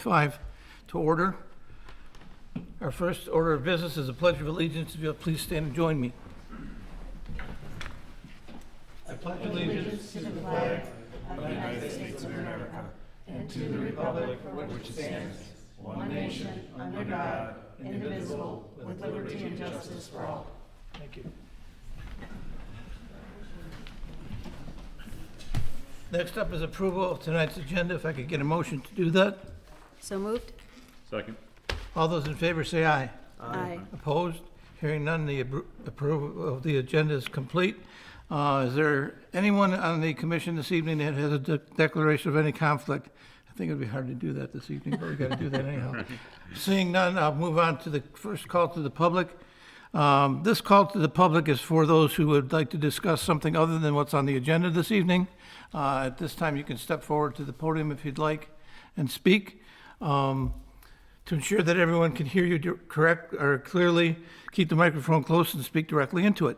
2025 to order. Our first order of business is a Pledge of Allegiance. If you'll please stand and join me. I pledge allegiance to the flag of the United States of America and to the republic for which it stands, one nation, under God, indivisible, with liberty and justice for all. Thank you. Next up is approval of tonight's agenda. If I could get a motion to do that. So moved? Second. All those in favor say aye. Aye. Opposed? Hearing none, the approval of the agenda is complete. Is there anyone on the commission this evening that has a declaration of any conflict? I think it'd be hard to do that this evening, but we got to do that anyhow. Seeing none, I'll move on to the first call to the public. This call to the public is for those who would like to discuss something other than what's on the agenda this evening. At this time, you can step forward to the podium if you'd like and speak. To ensure that everyone can hear you clearly, keep the microphone close and speak directly into it.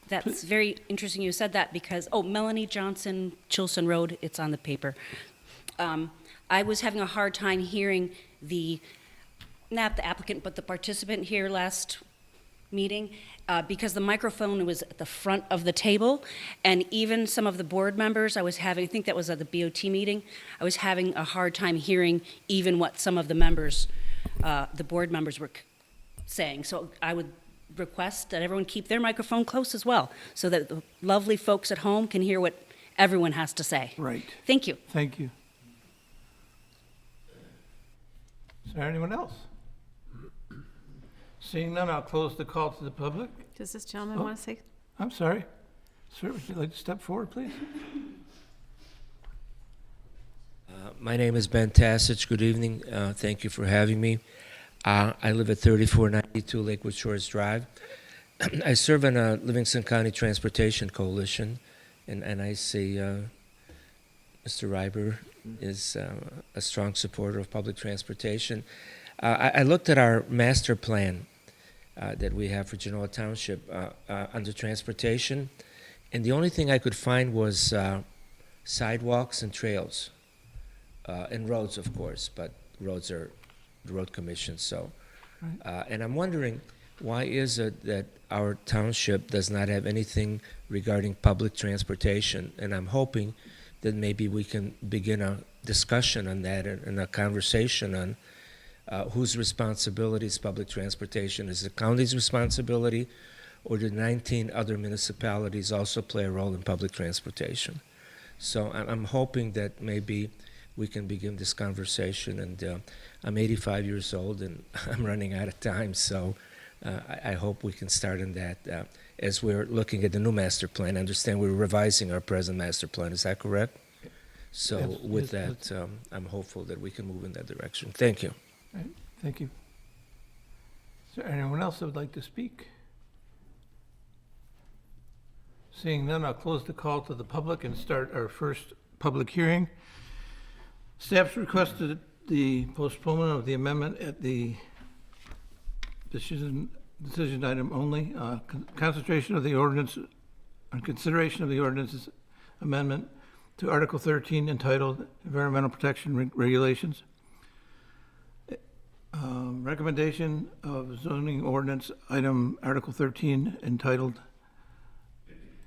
That's very interesting you said that because, Melanie Johnson, Chilson Road, it's on the paper. I was having a hard time hearing not the applicant, but the participant here last meeting because the microphone was at the front of the table, and even some of the board members I think that was at the BOT meeting, I was having a hard time hearing even what some of the members, the board members were saying. So I would request that everyone keep their microphone close as well, so that the lovely folks at home can hear what everyone has to say. Right. Thank you. Thank you. Is there anyone else? Seeing none, I'll close the call to the public. Does this gentleman want to say? I'm sorry. Sir, would you like to step forward, please? My name is Ben Tassich. Good evening. Thank you for having me. I live at 3492 Lakewood Shores Drive. I serve on a Livingston County Transportation Coalition, and I see Mr. Reiber is a strong supporter of public transportation. I looked at our master plan that we have for Genoa Township under transportation, and the only thing I could find was sidewalks and trails, and roads, of course, but roads are the road commission. So, and I'm wondering, why is it that our township does not have anything regarding public transportation? And I'm hoping that maybe we can begin a discussion on that and a conversation on whose responsibility is public transportation. Is the county's responsibility, or do 19 other municipalities also play a role in public transportation? So I'm hoping that maybe we can begin this conversation. And I'm 85 years old and I'm running out of time, so I hope we can start on that as we're looking at the new master plan. I understand we're revising our present master plan. Is that correct? So Yes, with yes, that, I'm hopeful that we can move in that direction. Thank you. Right. Thank you. Is there anyone else that would like to speak? Seeing none, I'll close the call to the public and start our first public hearing. Staff's requested the postponement of the amendment at the decision item only. Concentration of the ordinance, on consideration of the ordinance's amendment to Article 13 entitled Environmental Protection Regulations. Recommendation of zoning ordinance item Article 13 entitled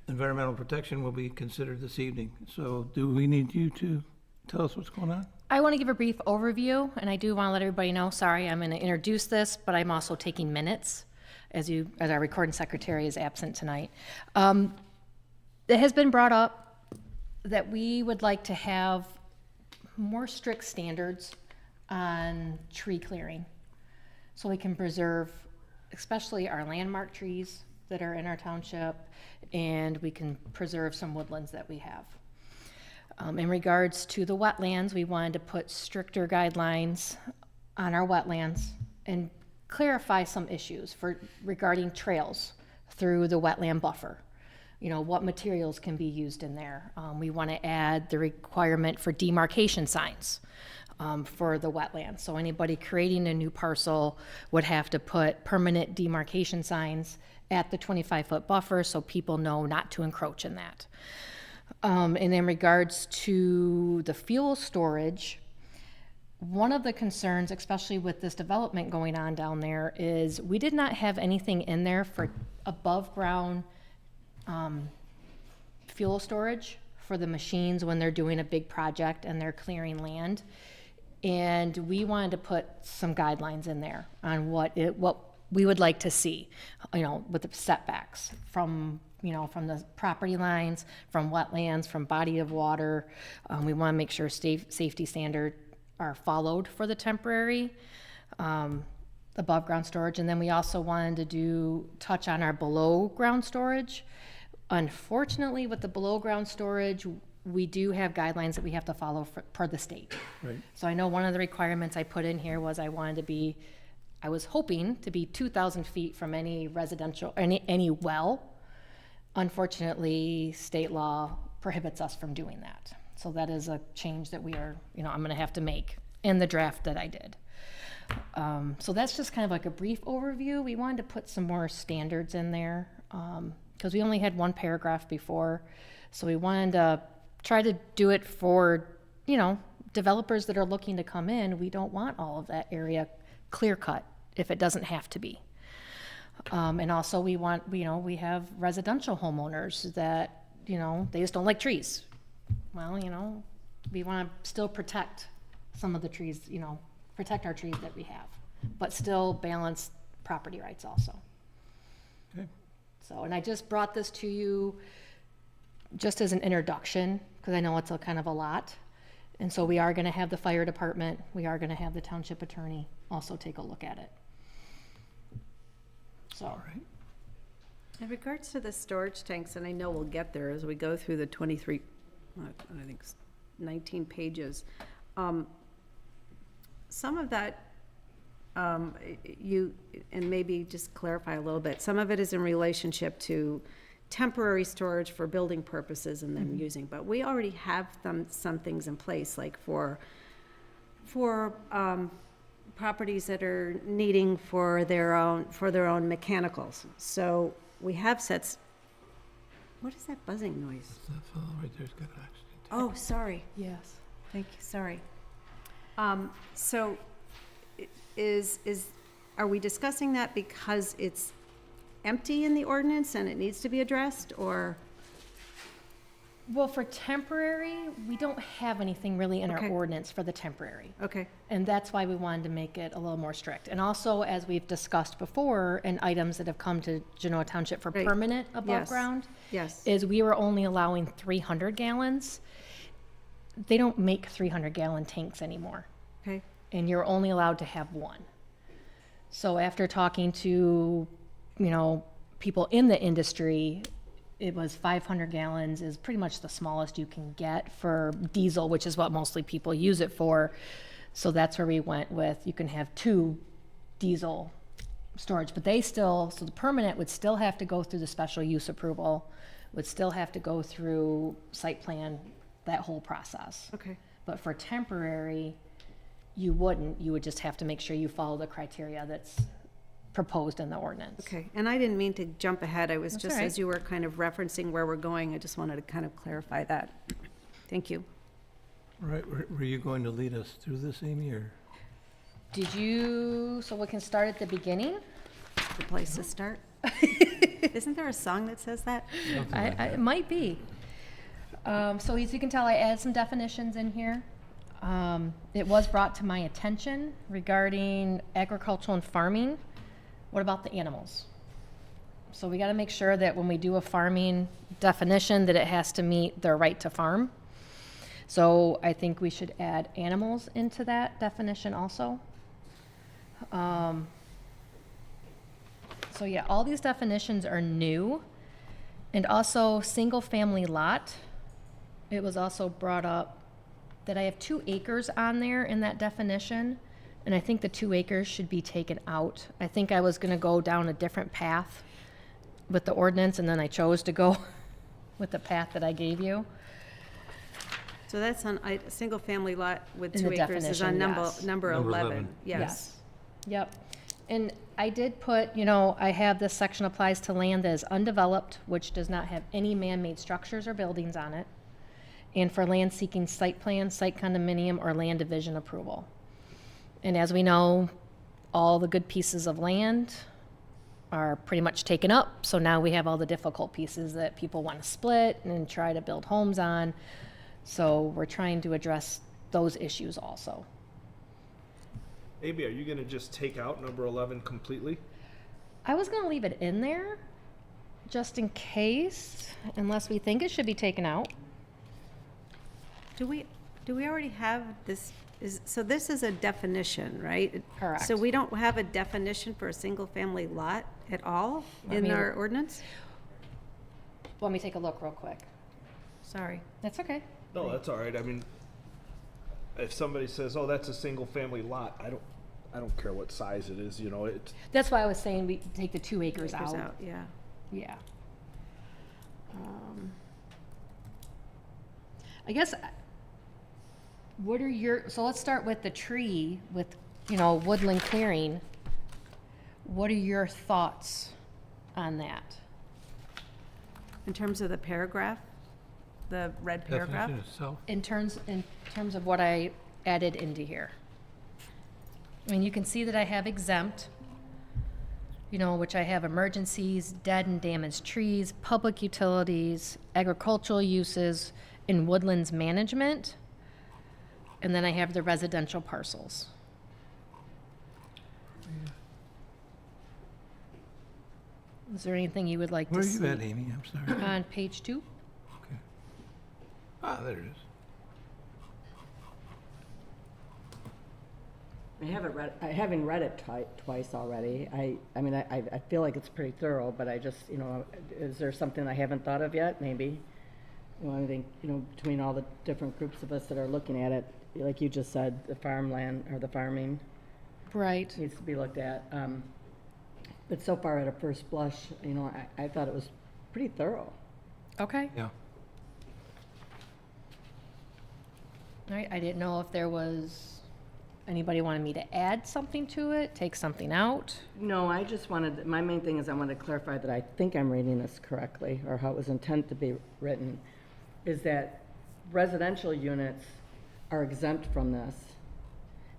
Environmental Protection will be considered this evening. So do we need you to tell us what's going on? I want to give a brief overview, and I do want to let everybody know, sorry, I'm going to introduce this, but I'm also taking minutes as our recording secretary is absent tonight. It has been brought up that we would like to have more strict standards on tree clearing so we can preserve especially our landmark trees that are in our township, and we can preserve some woodlands that we have. In regards to the wetlands, we wanted to put stricter guidelines on our wetlands and clarify some issues regarding trails through the wetland buffer. You know, what materials can be used in there. We want to add the requirement for demarcation signs for the wetlands. So anybody creating a new parcel would have to put permanent demarcation signs at the 25-foot buffer so people know not to encroach in that. And in regards to the fuel storage, One of the concerns, especially with this development going on down there, is we did not have anything in there for above-ground fuel storage for the machines when they're doing a big project and they're clearing land. And we wanted to put some guidelines in there on what we would like to see, with the setbacks from the property lines, from wetlands, from body of water. We want to make sure safety standards are followed for the temporary above ground storage. And then we also wanted to touch on our below ground storage. Unfortunately, with the below ground storage, we do have guidelines that we have to follow per the state. Right. So I know one of the requirements I put in here was I was hoping to be 2,000 feet from any residential, any well. Unfortunately, state law prohibits us from doing that. So that is a change that I'm gonna have to make in the draft that I did. So that's just kind of like a brief overview. We wanted to put some more standards in there, because we only had one paragraph before. So we wanted to try to do it for, developers that are looking to come in. We don't want all of that area clear cut if it doesn't have to be. And also we have residential homeowners that, they just don't like trees. Well, we want to still protect some of the trees, protect our trees that we have, but still balance property rights also. Okay. So, and I just brought this to you just as an introduction, because I know it's kind of a lot. And so we are going to have the fire department, we are going to have the township attorney also take a look at it. So. All right. In regards to the storage tanks, and I know we'll get there as we go through the 23, I think 19 pages. Some of that, and maybe just clarify a little bit, some of it is in relationship to temporary storage for building purposes and then using, but we already have some things in place, like for properties that are needing for their own mechanicals. So we have sets. What is that buzzing noise? That fellow right there's got an accident. Oh, sorry. Yes. Thank you, sorry. So are we discussing that because it's empty in the ordinance and it needs to be addressed, or? Well, for temporary, we don't have anything really in our Okay. ordinance for the temporary. Okay, And that's why we wanted to make it a little more strict. And also, as we've discussed before, in items that have come to Genoa Township for Right. permanent above Yes. ground, yes. is we were only allowing 300 gallons. They don't make 300-gallon tanks anymore, Okay, and you're only allowed to have one. So after talking to, people in the industry, it was 500 gallons is pretty much the smallest you can get for diesel, which is what mostly people use it for. So that's where we went with, you can have 2 diesel storage, but so the permanent would still have to go through the special use approval, would still have to go through site plan, that whole process. okay. But for temporary, you would just have to make sure you follow the criteria that's proposed in the ordinance. Okay, and I didn't mean to jump ahead, I was That's just, all right. as you were kind of referencing where we're going, I just wanted to kind of clarify that. Thank you. All right, were you going to lead us through this, Amy, or? So we can start at the beginning? The place to start? Isn't there a song that says that? It might be. So as you can tell, I added some definitions in here. It was brought to my attention regarding agricultural and farming. What about the animals? So we got to make sure that when we do a farming definition, that it has to meet their right to farm. So I think we should add animals into that definition also. So yeah, all these definitions are new. And also, single-family lot, it was also brought up that I have 2 acres on there in that definition, and I think the 2 acres should be taken out. I think I was gonna go down a different path with the ordinance, and then I chose to go with the path that I gave you. So that's on, a single-family lot with In 2 the acres is on definition, yes. number Number 11. 11. Yes. Yep. And I did put, I have this section applies to land that is undeveloped, which does not have any man-made structures or buildings on it, and for land seeking site plan, site condominium, or land division approval. And as we know, all the good pieces of land are pretty much taken up. So now we have all the difficult pieces that people want to split and try to build homes on. So we're trying to address those issues also. Amy, are you gonna just take out number 11 completely? I was going to leave it in there just in case, unless we think it should be taken out. Do we already have this, so this is a definition, right? Correct. So we don't have a definition for a single-family lot at all Let in me our look. ordinance? Let me take a look real quick. Sorry. That's okay. No, that's all right. I mean, if somebody says, "Oh, that's a single-family lot," I don't care what size it is. You know, it's That's why I was saying we take the 2 acres Acres out. yeah. Yeah. I guess, what are your, so let's start with the tree, with, woodland clearing. What are your thoughts on that? In terms of the paragraph, the red paragraph? Definition itself. In terms of what I added into here. I mean, you can see that I have exempt, which I have emergencies, dead and damaged trees, public utilities, agricultural uses, and woodlands management. And then I have the residential parcels. Is there anything you would like Where to are see? you at, Amy? I'm sorry. On page 2? Okay. Ah, there it is. Having read it twice already, I mean, I feel like it's pretty thorough, but I just, is there something I haven't thought of yet, maybe? I think, between all the different groups of us that are looking at it, like you just said, the farmland, or the farming Right. needs to be looked at. But so far at a first blush, I thought it was pretty thorough. Okay. Yeah. All right, I didn't know if there was, anybody wanted me to add something to it, take something out? No, I just wanted, my main thing is I wanted to clarify that I think I'm reading this correctly, or how it was intended to be written, is that residential units are exempt from this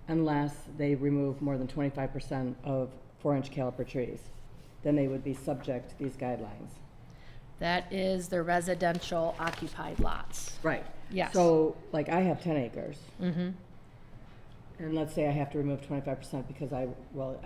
unless they remove more than 25% of 4-inch caliper trees. Then they would be subject to these guidelines. That is the residential occupied lots. Right. Yes. So, like, I have 10 acres. Mm-hmm. And let's say I have to remove 25% because I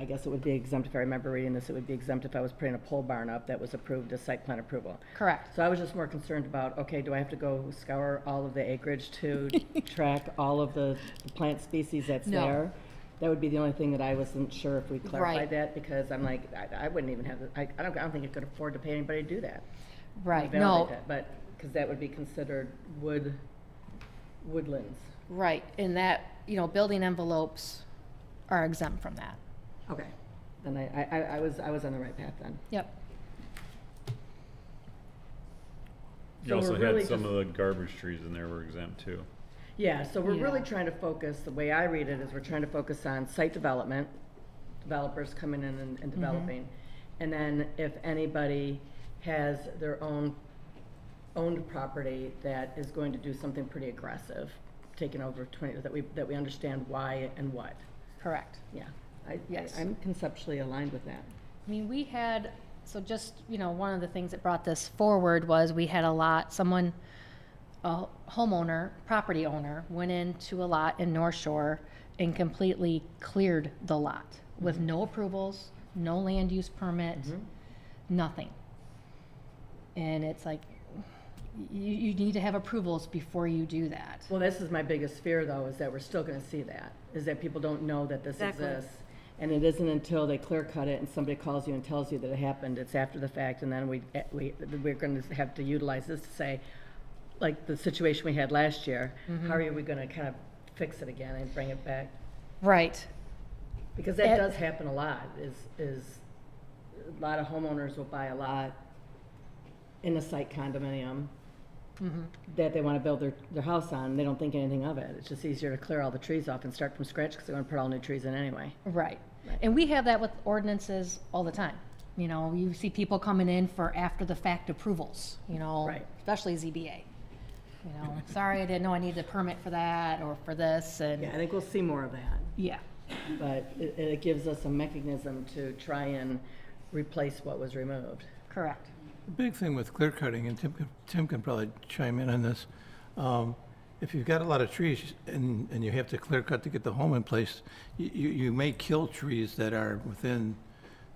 guess it would be exempt, if I remember reading this, it would be exempt if I was putting a pole barn up that was approved as site plan approval. Correct. So I was just more concerned about, okay, do I have to go scour all of the acreage to track all of the plant species that's No. there? That would be the only thing that I wasn't sure if we Right. clarified that, because I'm like, I wouldn't even have, I don't think I could afford to pay anybody to do that. Right, Validate no, that, but, because that would be considered woodlands. right, in that, building envelopes are exempt from that. Okay, then I was on the right path then. Yep. You So also we're really had some just- of the garbage trees in there were exempt too. Yeah, so we're really Yeah. trying to focus, the way I read it is we're trying to focus on site development, developers coming in and developing. And then if anybody has their owned property that is going to do something pretty aggressive, taking over 20, that we understand why and what. Correct. Yeah, Yes. I'm conceptually aligned with that. I mean, we had, so just, one of the things that brought this forward was we had a lot, a homeowner, property owner, went into a lot in North Shore and completely cleared the lot with no approvals, no land use permit, nothing. And it's like, you need to have approvals before you do that. Well, this is my biggest fear, though, is that we're still gonna see that, is that people don't know that this Exactly. exists. And it isn't until they clear cut it and somebody calls you and tells you that it happened, it's after the fact, and then we're gonna have to utilize this to say, like the situation we had last year, how are we gonna kind of fix it again and bring it back? Right. Because that does happen a lot, is a lot of homeowners will buy a lot in a site condominium that they want to build their house on, and they don't think anything of it. It's just easier to clear all the trees off and start from scratch because they're going to put all new trees in anyway. Right. And we have that with ordinances all the time. You see people coming in for after-the-fact approvals, Right. especially ZBA. Sorry, I didn't know I needed a permit for that or for this, and Yeah, I think we'll see more of that. yeah. but it gives us a mechanism to try and replace what was removed. Correct. The big thing with clear cutting, and Tim can probably chime in on this, if you've got a lot of trees and you have to clear cut to get the home in place, you may kill trees that are within,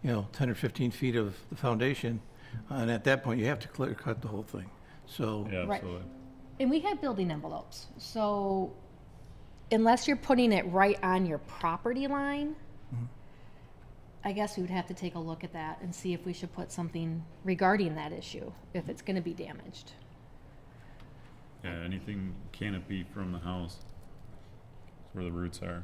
10 or 15 feet of the foundation, and at that point, you have to clear cut the whole thing. So, Yeah, Right. absolutely. And we have building envelopes, so unless you're putting it right on your property line, I guess we would have to take a look at that and see if we should put something regarding that issue, if it's gonna be damaged. Yeah, anything canopy from the house. That's where the roots are.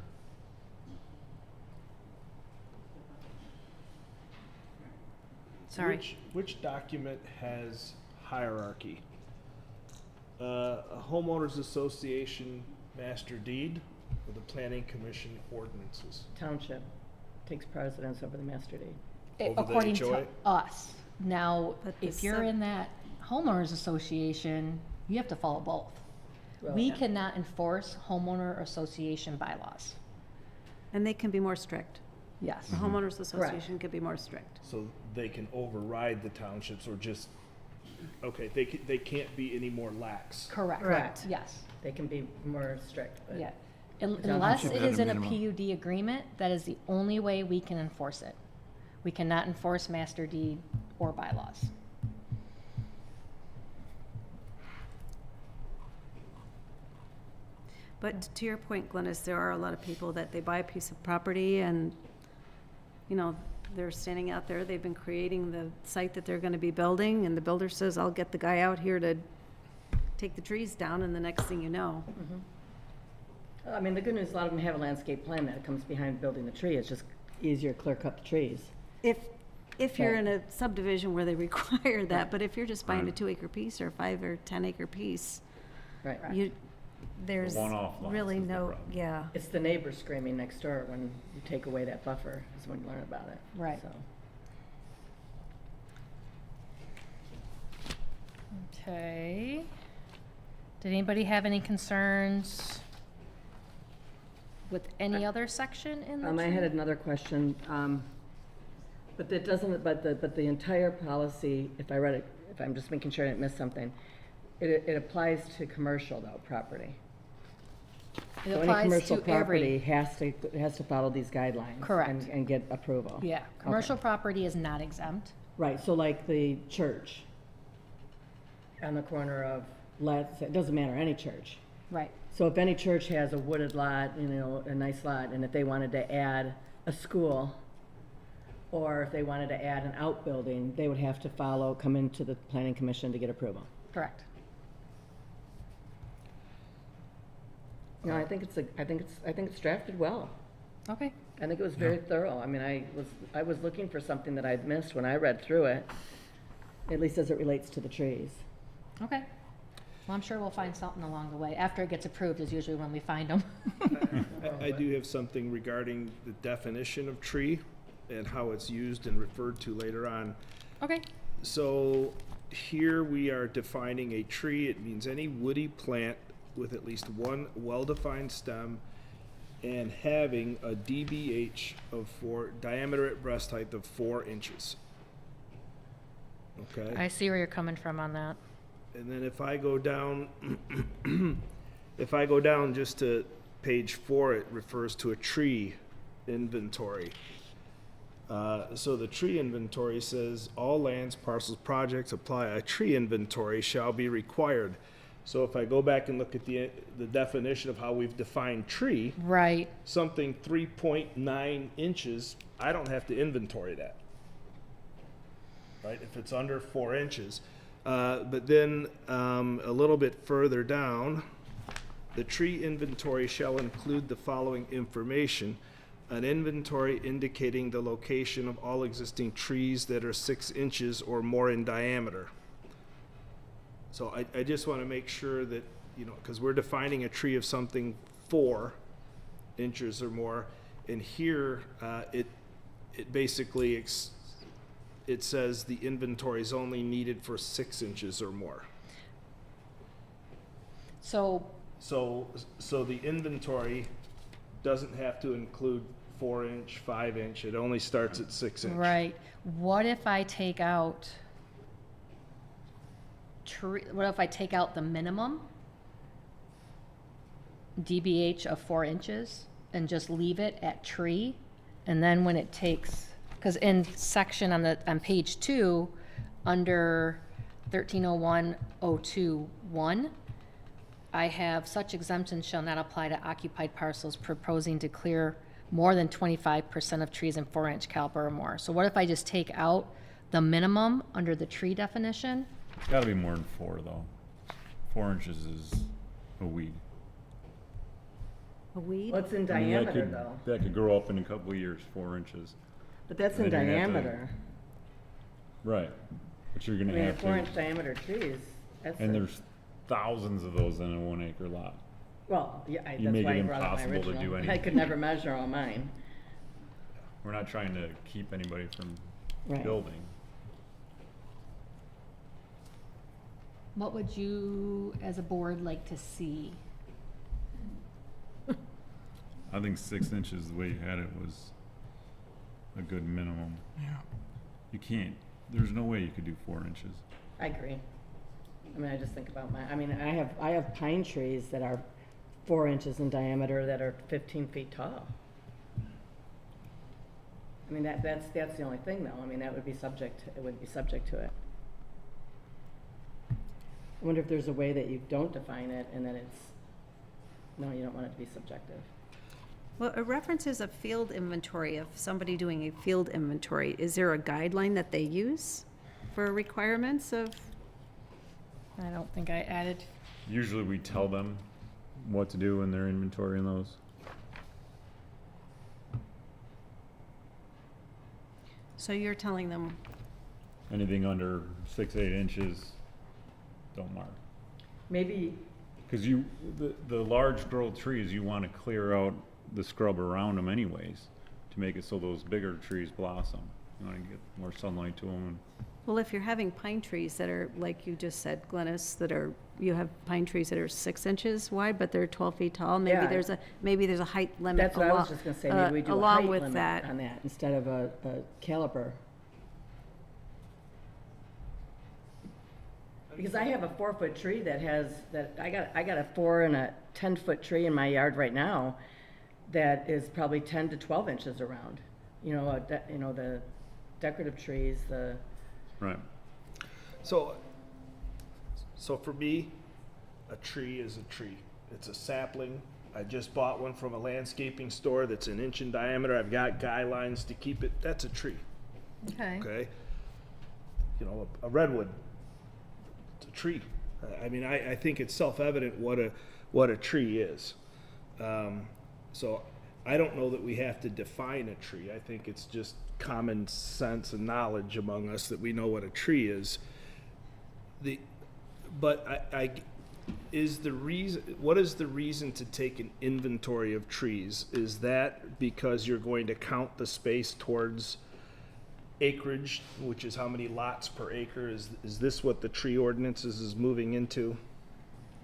Sorry. Which document has hierarchy? A homeowners association master deed or the planning commission ordinances? Township takes precedence over the master deed. Over the According to HOA? us. Now, But the if you're sub- in that homeowners association, you have to follow both. Well, We yeah. cannot enforce homeowner association bylaws. And they can be more strict. Yes. The homeowners association could be more strict. So they can override the townships or just, okay, they can't be any more lax. Correct. Correct. Yes. They can be more strict, but. Yeah. Township Unless at it a is in a minimum. PUD agreement, that is the only way we can enforce it. We cannot enforce master deed or bylaws. But to your point, Glennis, there are a lot of people that they buy a piece of property and, they're standing out there, they've been creating the site that they're gonna be building, and the builder says, I'll get the guy out here to take the trees down, and the next thing you know, I mean, the good news, a lot of them have a landscape plan that comes behind building the tree. It's just easier to clear cut the trees. if you're in a subdivision where they require that, but if you're just buying a Right. 2-acre piece or a 5 or 10-acre piece, Right. there's one-off lots really is the no, problem. yeah. It's the neighbors screaming next door when you take away that buffer, is when you learn about it. Right. So, Okay. Did anybody have any concerns with any other section in the? I had another question, but that doesn't, but the entire policy, if I read it, if I'm just making sure I didn't miss something, it applies to commercial though, property. It So any applies commercial to property every, has to follow these guidelines. Correct. And get approval. yeah, commercial property is not exempt. Right, so like the church on the corner of, it doesn't matter, any church. Right. So if any church has a wooded lot, a nice lot, and if they wanted to add a school, or if they wanted to add an outbuilding, they would have to come into the planning commission to get approval. Correct. No, I think it's drafted well. Okay. I think it was very thorough. I mean, I was looking for something that I'd missed when I read through it, at least as it relates to the trees. Okay. Well, I'm sure we'll find something along the way. After it gets approved is usually when we find them. I do have something regarding the definition of tree and how it's used and referred to later on. Okay. So here we are defining a tree. It means any woody plant with at least one well-defined stem and having a DBH of diameter at breast height of 4 inches. Okay? I see where you're coming from on that. And then if I go down, if I go down just to page 4, it refers to a tree inventory. So the tree inventory says, all lands, parcels, projects apply a tree inventory shall be required. So if I go back and look at the definition of how we've defined tree, Right. something 3.9 inches, I don't have to inventory that. Right, if it's under 4 inches. But then a little bit further down, the tree inventory shall include the following information. An inventory indicating the location of all existing trees that are 6 inches or more in diameter. So I just want to make sure that, because we're defining a tree of something 4 inches or more, and here it basically it says the inventory is only needed for 6 inches or more. So, So the inventory doesn't have to include 4-inch, 5-inch. It only starts at 6-inch. Right. What if I take out what if I take out the minimum DBH of 4 inches and just leave it at tree? And then when it takes, because in section on page 2, under 1301.021, I have such exemptions shall not apply to occupied parcels proposing to clear more than 25% of trees in 4-inch caliber or more. So what if I just take out the minimum under the tree definition? It's gotta be more than 4, though. 4 inches is a weed. A weed? What's in I mean, that diameter could- though? That could grow up in a couple of years, 4 inches. But that's in Then you're gonna have to- diameter. Right. But you're I gonna mean, a have 4-inch to, diameter trees, that's, and there's thousands of those in a 1-acre lot. well, yeah, You that's make why it I brought up my impossible to original. do I anything. could never measure all mine. We're not trying to keep anybody from Right. building. What would you, as a board, like to see? I think 6 inches, the way you had it, was a good minimum. Yeah. You can't, there's no way you could do 4 inches. I agree. I mean, I just think about I have pine trees that are 4 inches in diameter that are 15 feet tall. I mean, that's the only thing though. I mean, that would be subject, it would be subject to it. I wonder if there's a way that you don't define it and then it's, no, you don't want it to be subjective. Well, it references a field inventory of somebody doing a field inventory. Is there a guideline that they use for requirements of? I don't think I added. Usually we tell them what to do in their inventory in those. So you're telling them, Anything under 6, 8 inches, don't mark. Maybe, Because the large growth trees, you want to clear out the scrub around them anyways, to make it so those bigger trees blossom. You want to get more sunlight to them. well, if you're having pine trees that are, like you just said, Glennis, you have pine trees that are 6 inches wide, but they're 12 feet tall, Yeah. maybe there's a height limit. that's what I was just gonna say, maybe we do a along height with limit that. on that instead of a caliber. Because I have a 4-foot tree I got a 4 and a 10-foot tree in my yard right now that is probably 10 to 12 inches around. You know, the decorative trees, Right. So for me, a tree is a tree. It's a sapling. I just bought one from a landscaping store that's 1 inch in diameter. I've got guidelines to keep it. That's a tree, Okay. okay? You know, a redwood, it's a tree. I mean, I think it's self-evident what a tree is. So I don't know that we have to define a tree. I think it's just common sense and knowledge among us that we know what a tree is. But what is the reason to take an inventory of trees? Is that because you're going to count the space towards acreage, which is how many lots per acre? Is this what the tree ordinances is moving into?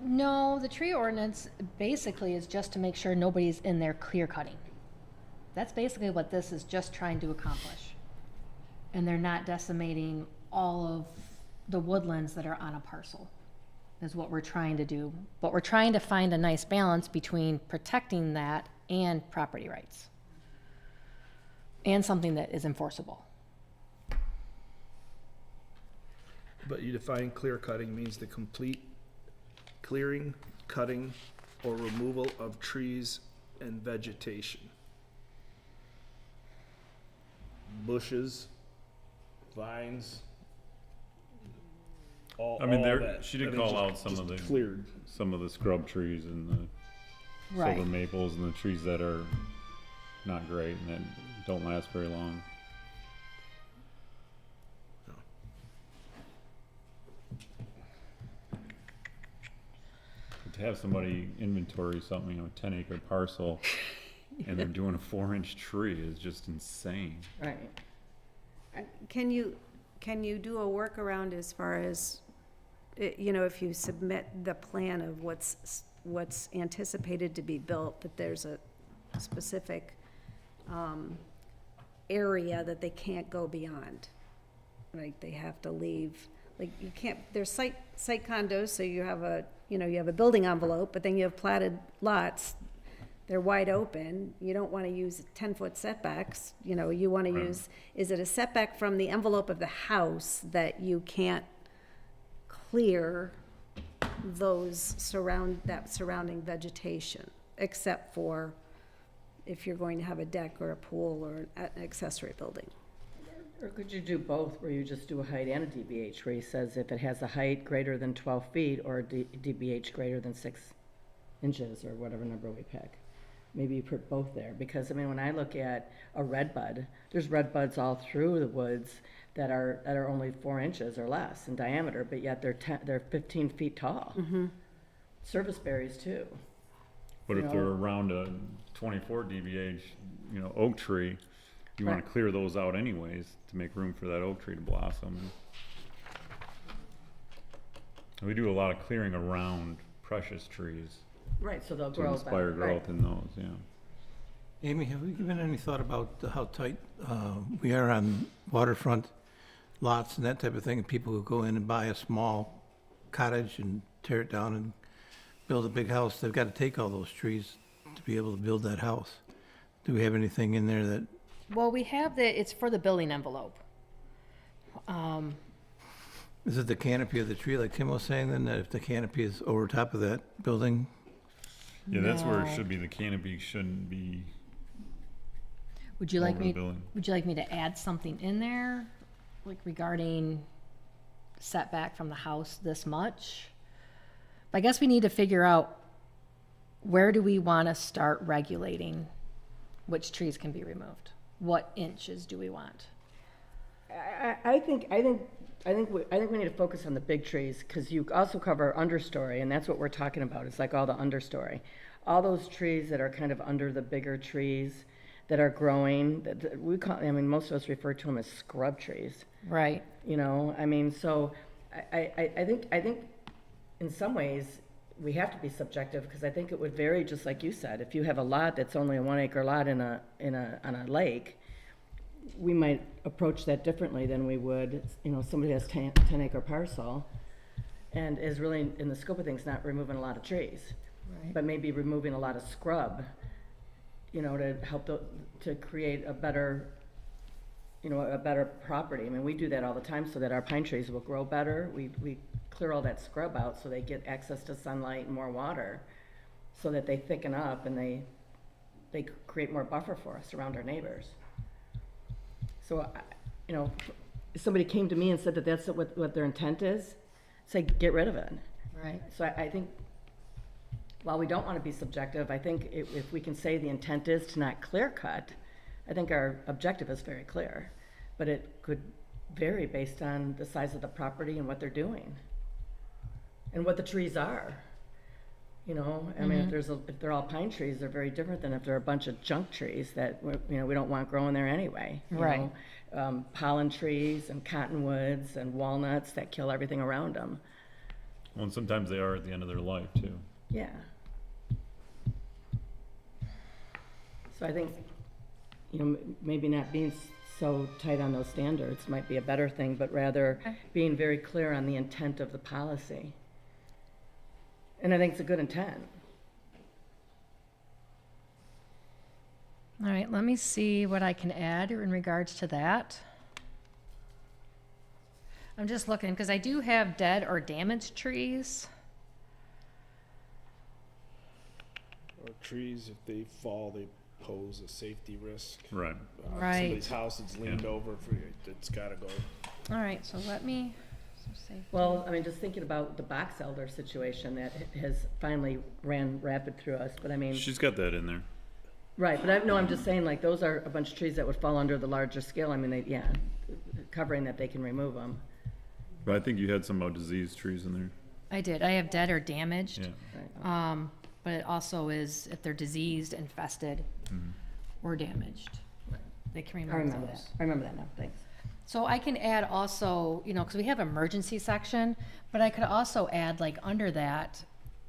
No, the tree ordinance basically is just to make sure nobody's in there clear cutting. That's basically what this is just trying to accomplish. And they're not decimating all of the woodlands that are on a parcel, is what we're trying to do. But we're trying to find a nice balance between protecting that and property rights. And something that is enforceable. But you define clear cutting means the complete clearing, cutting, or removal of trees and vegetation. Bushes, vines, all I mean, all that. she did I mean, call just- out some just of the cleared. some of the scrub trees and the Right. silver maples and the trees that are not great and that don't last very long. But to have somebody inventory something, 10-acre parcel, and they're doing a 4-inch tree is just insane. right. Can you do a workaround as far as, if you submit the plan of what's anticipated to be built, that there's a specific area that they can't go beyond. Right, they have to leave, like, you can't, there's site condos, so you have a, you have a building envelope, but then you have platted lots. They're wide open. You don't want to use 10-foot setbacks, you want to use, is it a setback from the envelope of the house that you can't clear those surrounding vegetation, except for if you're going to have a deck or a pool or an accessory building? Or could you do both, where you just do a height and a DBH, where he says if it has a height greater than 12 feet or a DBH greater than 6 inches, or whatever number we pick? Maybe you put both there, because, I mean, when I look at a red bud, there's red buds all through the woods that are only 4 inches or less in diameter, but yet they're 15 feet tall. Service berries, too. But You if they're know- around a 24 dBH, oak tree, you want Right. to clear those out anyways to make room for that oak tree to blossom. And we do a lot of clearing around precious trees Right, so they'll to grow inspire better, right. growth in those, yeah. Amy, have we given any thought about how tight we are on waterfront lots and that type of thing? People who go in and buy a small cottage and tear it down and build a big house, they've got to take all those trees to be able to build that house. Do we have anything in there that, Well, we have it's for the building envelope. is it the canopy of the tree, like Tim was saying, then, that if the canopy is over top of that building? Yeah, that's where it No. should be. The canopy shouldn't be Would you like over the me, building. would you like me to add something in there, like regarding setback from the house this much? I guess we need to figure out, where do we want to start regulating which trees can be removed? What inches do we want? I think we need to focus on the big trees, because you also cover understory, and that's what we're talking about. It's like all the understory. All those trees that are kind of under the bigger trees that are growing, most of us refer to them as scrub trees. Right. So I think in some ways we have to be subjective, because I think it would vary, just like you said. If you have a lot that's only a 1 acre lot on a lake, we might approach that differently than we would, somebody has 10 acre parcel and is really, in the scope of things, not removing a lot of trees, but maybe removing a lot of scrub, to help to create a better property. I mean, we do that all the time so that our pine trees will grow better. We clear all that scrub out so they get access to sunlight and more water, so that they thicken up and they create more buffer for us around our neighbors. So, if somebody came to me and said that that's what their intent is, say, get rid of it. Right. So I think, while we don't want to be subjective, I think if we can say the intent is to not clear cut, I think our objective is very clear. But it could vary based on the size of the property and what they're doing, and what the trees are. I mean, if they're all pine trees, they're very different than if they're a bunch of junk trees that we don't want growing there anyway. Right. Pollen trees and cottonwoods and walnuts that kill everything around them. Well, and sometimes they are at the end of their life too. Yeah. So I think, maybe not being so tight on those standards might be a better thing, but rather being very clear on the intent of the policy. And I think it's a good intent. All right, let me see what I can add in regards to that. I'm just looking, because I do have dead or damaged trees. Or trees, if they fall, they pose a safety risk. Right. Right. Somebody's house is leaned over, it's gotta go. All right, so let me, Well, I mean, just thinking about the box elder situation that has finally ran rapid through us, but I mean, She's got that in there. right, but I'm just saying, like, those are a bunch of trees that would fall under the larger scale. I mean, covering that they can remove them. But I think you had some about diseased trees in there. I did, I have dead or damaged. Yeah. But it also is if they're diseased, infested, or damaged. They can remove I remember those. that. I remember that now, thanks. So I can add also, because we have emergency section, but I could also add, like, under that,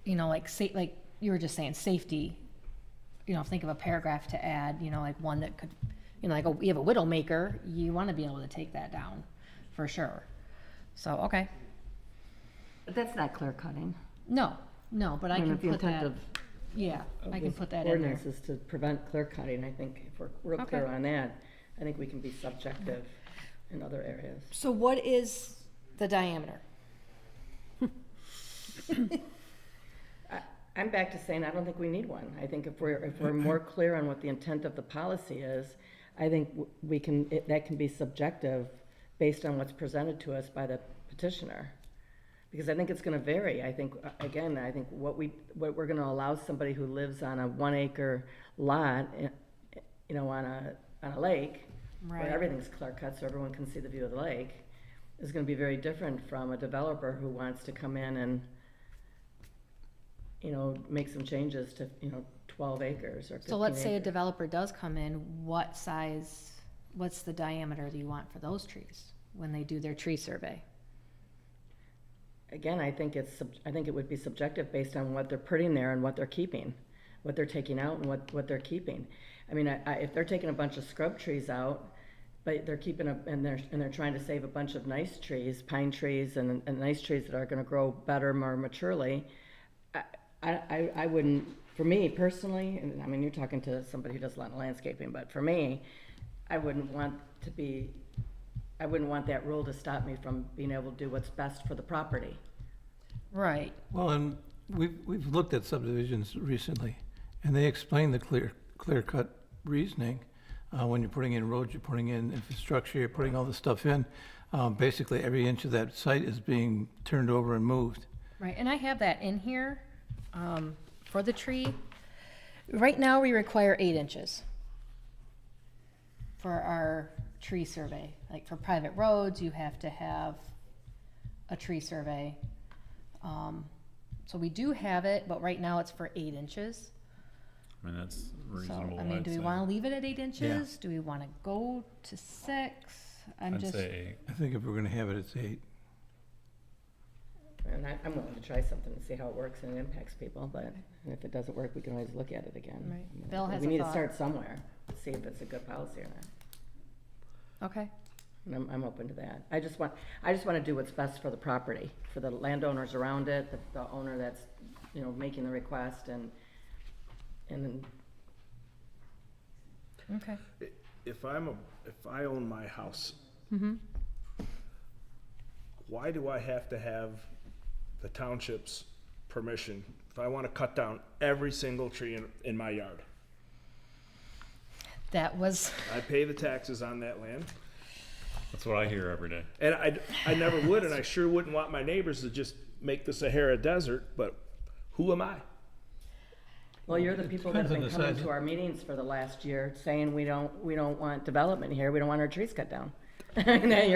like you were just saying, safety, think of a paragraph to add, like one that could, like, you have a widow maker, you want to be able to take that down, for sure. So, okay. But that's not clear cutting. No, but I can if the put intent that, of yeah, I can this put that in there. ordinance is to prevent clear cutting. I think if we're real clear Okay. on that, I think we can be subjective in other areas. So what is the diameter? I'm back to saying I don't think we need one. I think if we're more clear on what the intent of the policy is, I think that can be subjective based on what's presented to us by the petitioner. Because I think it's gonna vary. I think, again, what we're gonna allow somebody who lives on a 1 acre lot, on a lake, where Right. everything's clear cut so everyone can see the view of the lake, is gonna be very different from a developer who wants to come in and, make some changes to, 12 acres or 15 So let's say a acres. developer does come in, what's the diameter that you want for those trees when they do their tree survey? Again, I think it would be subjective based on what they're putting there and what they're keeping, what they're taking out and what they're keeping. I mean, if they're taking a bunch of scrub trees out, but they're keeping and they're trying to save a bunch of nice trees, pine trees and nice trees that are gonna grow better, more maturely, I wouldn't, for me personally, and I mean, you're talking to somebody who does a lot of landscaping, but for me, I wouldn't want that rule to stop me from being able to do what's best for the property. Right. Well, and we've looked at subdivisions recently, and they explain the clear-cut reasoning. When you're putting in roads, you're putting in infrastructure, you're putting all this stuff in. Basically, every inch of that site is being turned over and moved. Right, and I have that in here for the tree. Right now, we require 8 inches for our tree survey. Like for private roads, you have to have a tree survey. So we do have it, but right now it's for 8 inches. I mean, that's So, reasonable, I mean, I'd do we say. want to leave it at 8 inches? Do we want to go to 6? I'd say I think if we're gonna have it, it's 8. And I'm willing to try something and see how it works and it impacts people, but if it doesn't work, we can always look at it again. Right. I mean, Bill has We a need to thought. start somewhere, see if it's a good policy or not. Okay. And I'm open to that. I just want to do what's best for the property, for the landowners around it, the owner that's, making the request and then Okay. If I own my house, why do I have to have the township's permission if I want to cut down every single tree in my yard? That was, I pay the taxes on that land, that's what I hear every day. and I never would, and I sure wouldn't want my neighbors to just make the Sahara Desert, but who am I? well, you're the people that have depends been on the coming size. to our meetings for the last year saying we don't want development here, we don't want our trees cut down. And then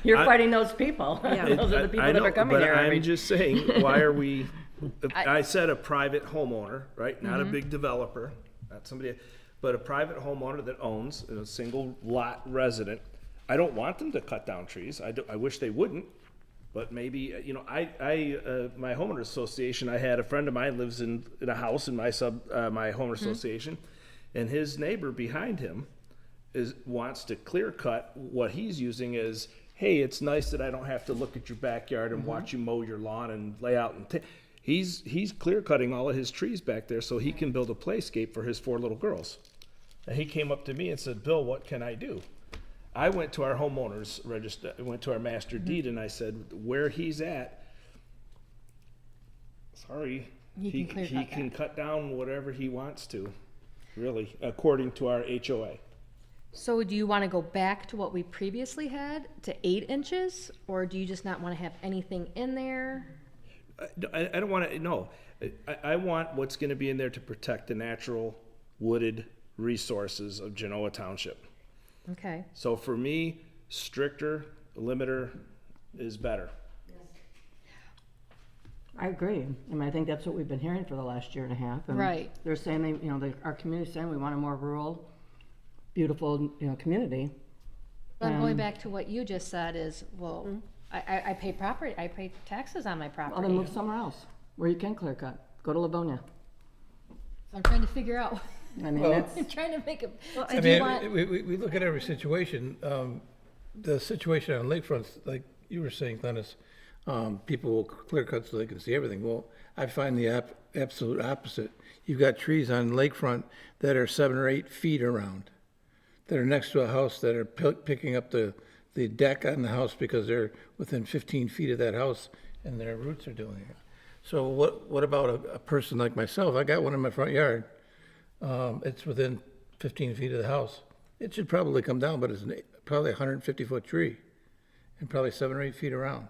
you're I- fighting those people. Those are the people that are coming here every. I'm just saying, why are we, I said a private homeowner, right? Not a big developer, not somebody, but a private homeowner that owns a single lot resident. I don't want them to cut down trees. I wish they wouldn't, but maybe, my homeowner association, I had a friend of mine lives in a house in my homeowner association, and his neighbor behind him wants to clear cut what he's using as, hey, it's nice that I don't have to look at your backyard and watch you mow your lawn and lay out and he's clear cutting all of his trees back there so he can build a playscape for his 4 little girls. And he came up to me and said, Bill, what can I do? I went to our homeowners register, went to our master deed, and I said, where he's at, sorry, He can clear cut can cut down whatever he wants to, really, according to our HOA. so do you want to go back to what we previously had, to 8 inches? Or do you just not want to have anything in there? I don't want to, no. I want what's going to be in there to protect the natural wooded resources of Genoa Township. Okay. So for me, stricter limiter is better. I agree. I mean, I think that's what we've been hearing for the last year and a half. And Right. They're saying our community's saying we want a more rural, beautiful, community. But going back to what you just said is, well, I pay I pay taxes on my Well, then property. move somewhere else where you can clear cut. Go to Livonia. So I'm trying to figure out, I mean, Well- that's, I'm trying to make it, Well, so I do you mean, want, we look at every situation. The situation on lakefronts, like you were saying, Glennis, people will clear cut so they can see everything. Well, I find the absolute opposite. You've got trees on lakefront that are 7 or 8 feet around, that are next to a house, that are picking up the deck on the house because they're within 15 feet of that house and their roots are doing it. So what about a person like myself? I got one in my front yard. It's within 15 feet of the house. It should probably come down, but it's probably a 150-foot tree and probably 7 or 8 feet around.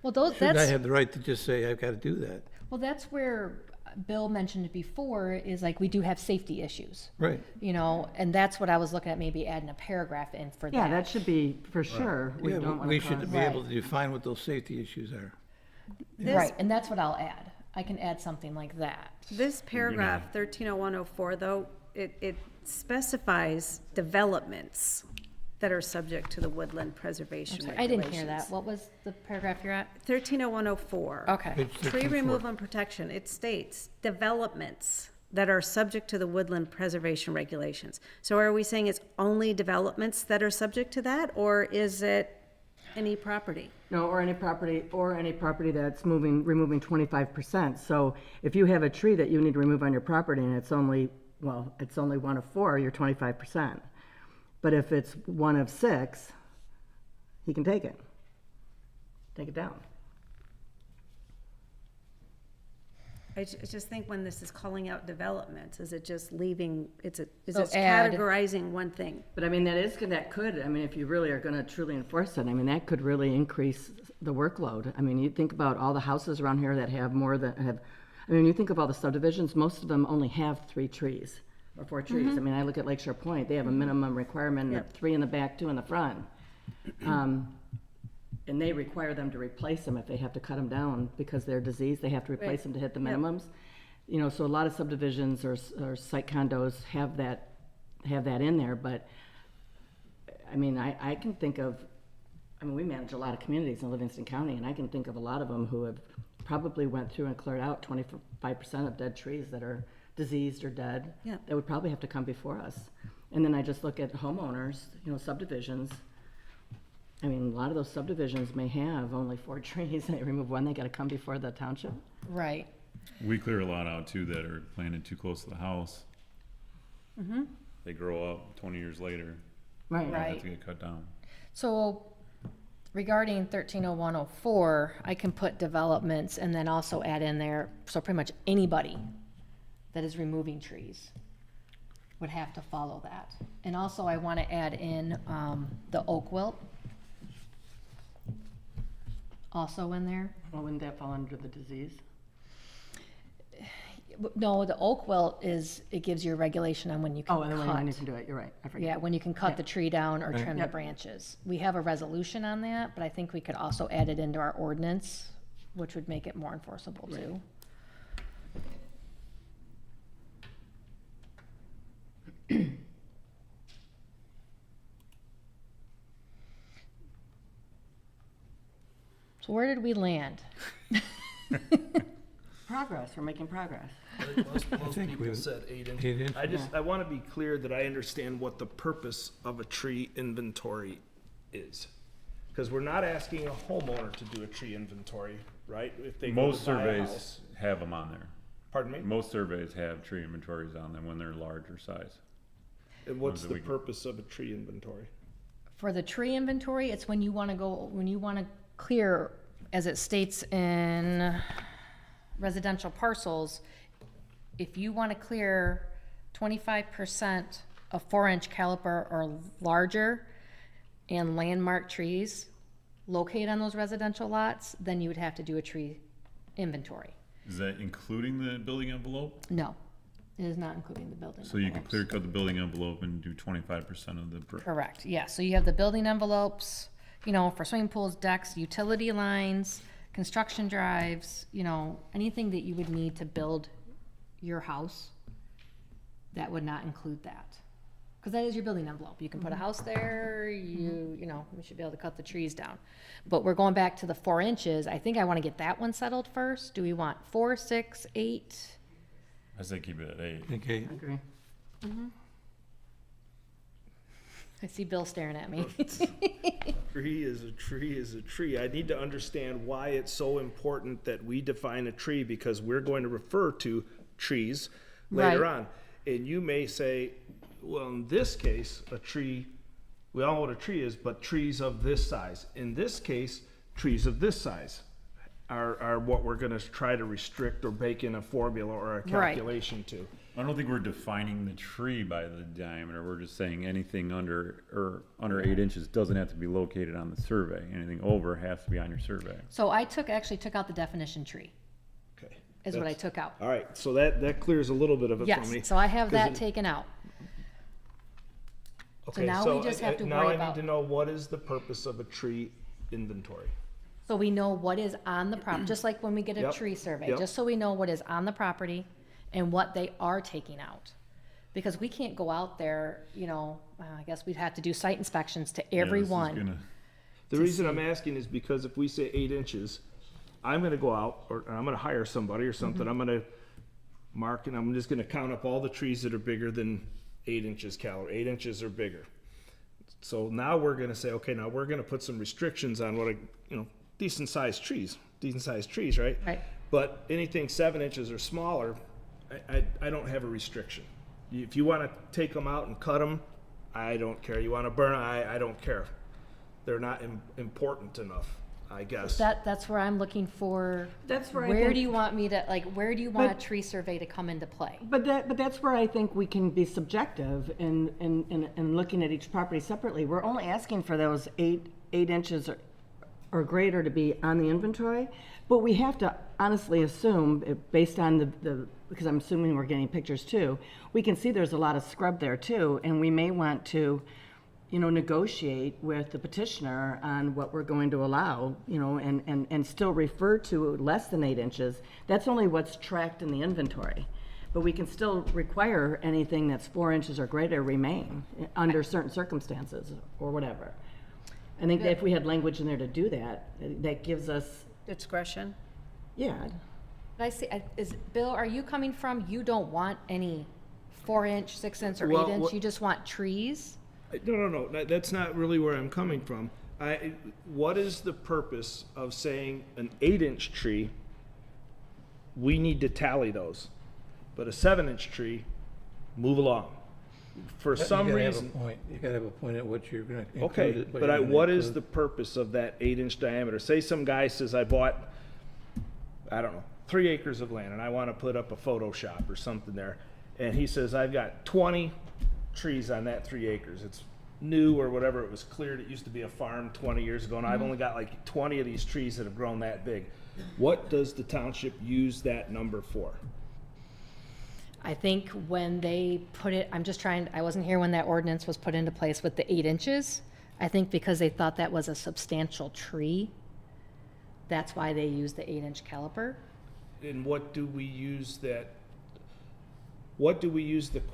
well, those, Shouldn't I that's, have the right to just say, I've got to do that? well, that's where Bill mentioned before, is like, we do have safety issues. Right. You know, and that's what I was looking at, maybe adding a paragraph in for that. yeah, that should be for sure. We Yeah, don't want we to should cause. be able to define what those safety issues are. Right, and that's what I'll add. I can add something like that. This paragraph, 130104, though, it specifies developments that are subject to the woodland preservation Sorry, regulations. I didn't hear that. What was the paragraph you're at? 130104. Okay. Page Tree 13.4. removal and protection, it states developments that are subject to the woodland preservation regulations. So are we saying it's only developments that are subject to that, or is it any property? No, or any property that's removing 25%. So if you have a tree that you need to remove on your property and it's only 1 of 4, you're 25%. But if it's 1 of 6, he can take it. Take it down. I just think when this is calling out developments, is it just leaving, is it So add- categorizing one thing? But I mean, that could, I mean, if you really are gonna truly enforce it, I mean, that could really increase the workload. I mean, you think about all the houses around here that have I mean, you think of all the subdivisions, most of them only have 3 trees or 4 trees. I mean, I look at Lakeshore Point, they have a minimum requirement of 3 in the back, 2 in the front. And they require them to replace them if they have to cut them down because they're diseased, they have to replace them to hit the minimums. You know, so a lot of subdivisions or site condos have that in there, but, I mean, I can think of, I mean, we manage a lot of communities in Livingston County, and I can think of a lot of them who have probably went through and cleared out 25% of dead trees that are diseased or dead. Yeah. That would probably have to come before us. And then I just look at homeowners, you know, subdivisions. I mean, a lot of those subdivisions may have only 4 trees. They remove one, they gotta come before the township. Right. We clear a lot out too that are planted too close to the house. They grow up 20 years later. Right. They have Right. to get cut down. So regarding 130104, I can put developments and then also add in there, so pretty much anybody that is removing trees would have to follow that. And also I want to add in the oak wilt. Also in there. Well, wouldn't that fall under the disease? No, the oak wilt is, it gives you a regulation on when you can Oh, and then when you cut. can do it, you're right, I forget. Yeah, when you can cut Yeah. the tree down or trim the Yep. branches. We have a resolution on that, but I think we could also add it into our ordinance, which would make it more enforceable too. So where did we land? Progress, we're making progress. Most think people we- said 8 8 inches. inches. I want to be clear that I understand what the purpose of a tree inventory is. Because we're not asking a homeowner to do a tree inventory, right? If they go Most to buy a surveys house. have them on there. Pardon me? Most surveys have tree inventories on them when they're larger size. And what's that the we can- purpose of a tree inventory? For the tree inventory, it's when you want to clear, as it states in residential parcels, if you want to clear 25% of 4-inch caliper or larger and landmark trees located on those residential lots, then you would have to do a tree inventory. Is that including the building envelope? No, it is not including the building. So you can envelopes. clear cut the building envelope and do 25% of the. Correct, yeah, so you have the building envelopes, you know, for swimming pools, decks, utility lines, construction drives, you know, anything that you would need to build your house, that would not include that. Because that is your building envelope, you can put a house there, you know, we should be able to cut the trees down. But we're going back to the 4 inches, I think I wanna get that one settled first, do we want 4, 6, 8? I say keep it at 8. Okay, Agree. I see Bill staring at me. Tree is a tree is a tree. I need to understand why it's so important that we define a tree, because we're going to refer to trees later Right. on. And you may say, well, in this case, a tree, we all know what a tree is, but trees of this size. In this case, trees of this size are what we're gonna try to restrict or bake in a formula or a Right. calculation to. I don't think we're defining the tree by the diameter, we're just saying anything under 8 inches doesn't have to be located on the survey. Anything over has to be on your survey. So I actually took out the definition tree, Okay. is what I That's- took out. All right, so that clears a little bit of it for me. Yes, so I have 'cause that it- taken out. Okay, now we just have to now worry I need about- to know, what is the purpose of a tree inventory? So we know what is on the property, just like when we get a Yep, tree survey, yep. just so we know what is on the property and what they are taking out. Because we can't go out there, I guess we'd have to do site inspections to Yeah, this is everyone. gonna- The reason I'm asking is because if we say 8 inches, I'm gonna go out, or I'm gonna hire somebody or something, Mm-hmm. I'm gonna mark, and I'm just gonna count up all the trees that are bigger than 8 inches caliber, 8 inches or bigger. So now we're gonna say, okay, now we're gonna put some restrictions on what decent sized trees, right? Right. But anything 7 inches or smaller, I don't have a restriction. If you wanna take them out and cut them, I don't care. You wanna burn them, I don't care. They're not important enough, I guess. That's where I'm looking for. That's where I Where think- do you want me to, where do you want a But- tree survey to come into play? But that's where I think we can be subjective in looking at each property separately. We're only asking for those eight inches or greater to be on the inventory, but we have to honestly assume, based on because I'm assuming we're getting pictures too, we can see there's a lot of scrub there too, and we may want to, negotiate with the petitioner on what we're going to allow, and still refer to less than 8 inches. That's only what's tracked in the inventory. But we can still require anything that's 4 inches or greater remain under certain circumstances or whatever. I think that if we had language in there to do that, that gives us, Discretion? yeah. Bill, are you coming from, you don't want any 4-inch, 6-inch, or Well, 8-inch, what- you just want trees? No, that's not really where I'm coming from. What is the purpose of saying an 8-inch tree, we need to tally those, but a 7-inch tree, move along? For some reason. You gotta have a point at what you're gonna include. Okay, it, but you're gonna what is the include. purpose of that 8-inch diameter? Say some guy says, I bought, I don't know, 3 acres of land, and I want to put up a Photoshop or something there. And he says, I've got 20 trees on that 3 acres. It's new or whatever, it was cleared, it used to be a farm 20 years ago, and I've only got like 20 of these trees that have grown that big. What does the township use that number for? I think when they put it, I wasn't here when that ordinance was put into place with the 8 inches. I think because they thought that was a substantial tree, that's why they used the 8-inch caliper. And what do we use the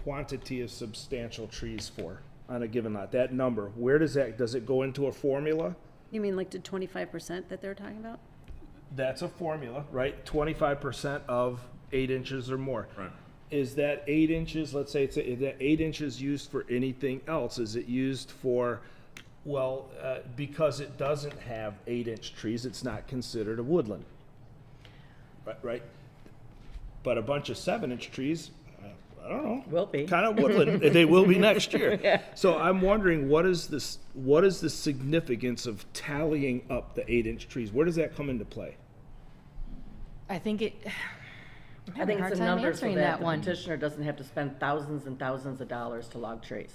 quantity of substantial trees for on a given lot? That number, where does it go into a formula? You mean like the 25% that they're talking about? That's a formula, right? 25% of 8 inches or more. Right. Is that 8 inches, let's say is that 8 inches used for anything else? Is it used for, because it doesn't have 8-inch trees, it's not considered a woodland. Right? But a bunch of 7-inch trees, I don't know. Will be. Kind of woodland. They will be next year. So I'm wondering, what is the significance of tallying up the 8-inch trees? Where does that come into play? I think I think having a it's hard a time number so answering that that the one petitioner doesn't have to spend thousands and thousands of dollars to log trees.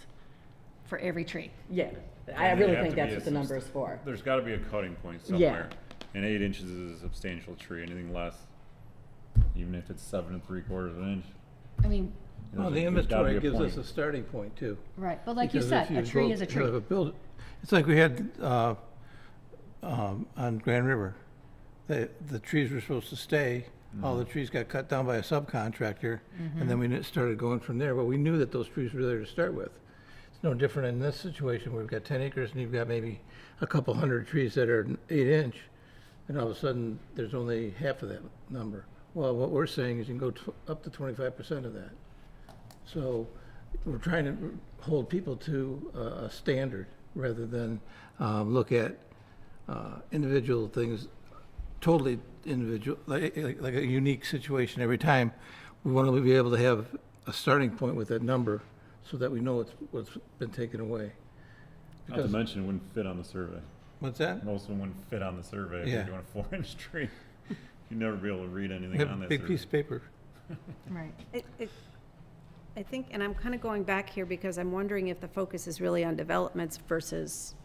for every tree. Yeah, I And they really have think to be that's a what the number is for. There's gotta be a cutting point somewhere. And 8 inches is a substantial tree, anything less, even if it's 7 3/4 of an inch. I mean, Well, the there's gotta be inventory a gives us point. a starting point too. right, but like you Because said, if a tree go- is a you tree. have it's like we had on Grand River. The trees were supposed to stay. All the trees got cut down by a subcontractor, and then we started going from there. But we knew that those trees were there to start with. It's no different in this situation where we've got 10 acres and you've got maybe a couple hundred trees that are 8-inch, and all of a sudden there's only half of that number. Well, what we're saying is you can go up to 25% of that. So we're trying to hold people to a standard rather than look at individual things, totally individual, like a unique situation every time. We want to be able to have a starting point with that number so that we know what's been taken away. Not to Because- mention, it wouldn't fit on the survey. What's that? Most of them wouldn't fit on the survey if Yeah. you're doing a 4-inch tree. You'd never be able to read We anything have on a that big survey. piece of paper. Right. I think, and I'm kind of going back here because I'm wondering if the focus is really on developments versus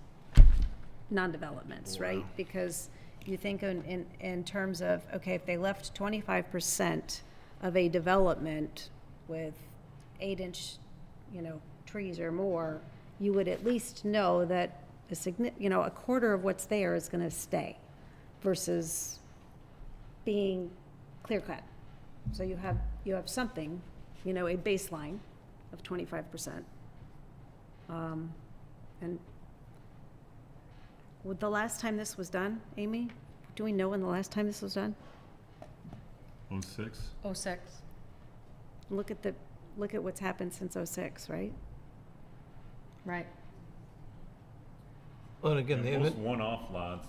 non-developments, right? Because you think in terms of, okay, if they left 25% of a development with 8-inch, trees or more, you would at least know that a quarter of what's there is going to stay versus being clear cut. So you have something, a baseline of 25%. And with the last time this was done, Amy, do we know when the last time this was done? 06? 06. Look at what's happened since '06, right? Right. Well, and again, And most one-off lots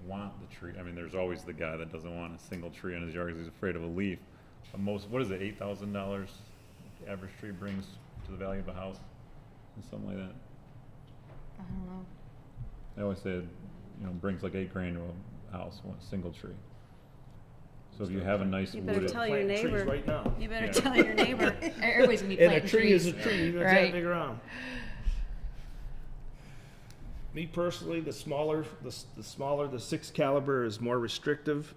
want the tree. I mean, there's always the guy that doesn't want a single tree in his yard because he's afraid of a leaf. But what is it, $8,000 the average tree brings to the value of a house? Or something like that. I don't know. They always say, brings like $8,000 to a house, one single tree. So if you have a nice You better wooded, tell your Plant trees neighbor. right now. You better Yeah. tell your neighbor. Everybody's gonna be And a planting tree is trees. a tree, even if it's Right. that big around. Me personally, the smaller the 6 caliber is more restrictive.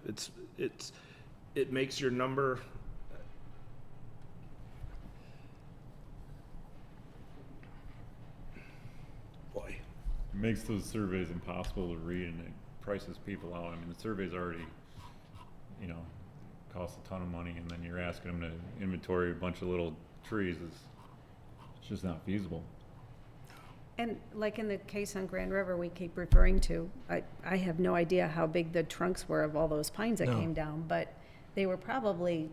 It makes your number. Boy, it makes those surveys impossible to read and it prices people out. I mean, the survey's already, cost a ton of money and then you're asking them to inventory a bunch of little trees. It's just not feasible. And like in the case on Grand River we keep referring to, I have no idea how big the trunks were of all those pines that No. came down, but they were probably,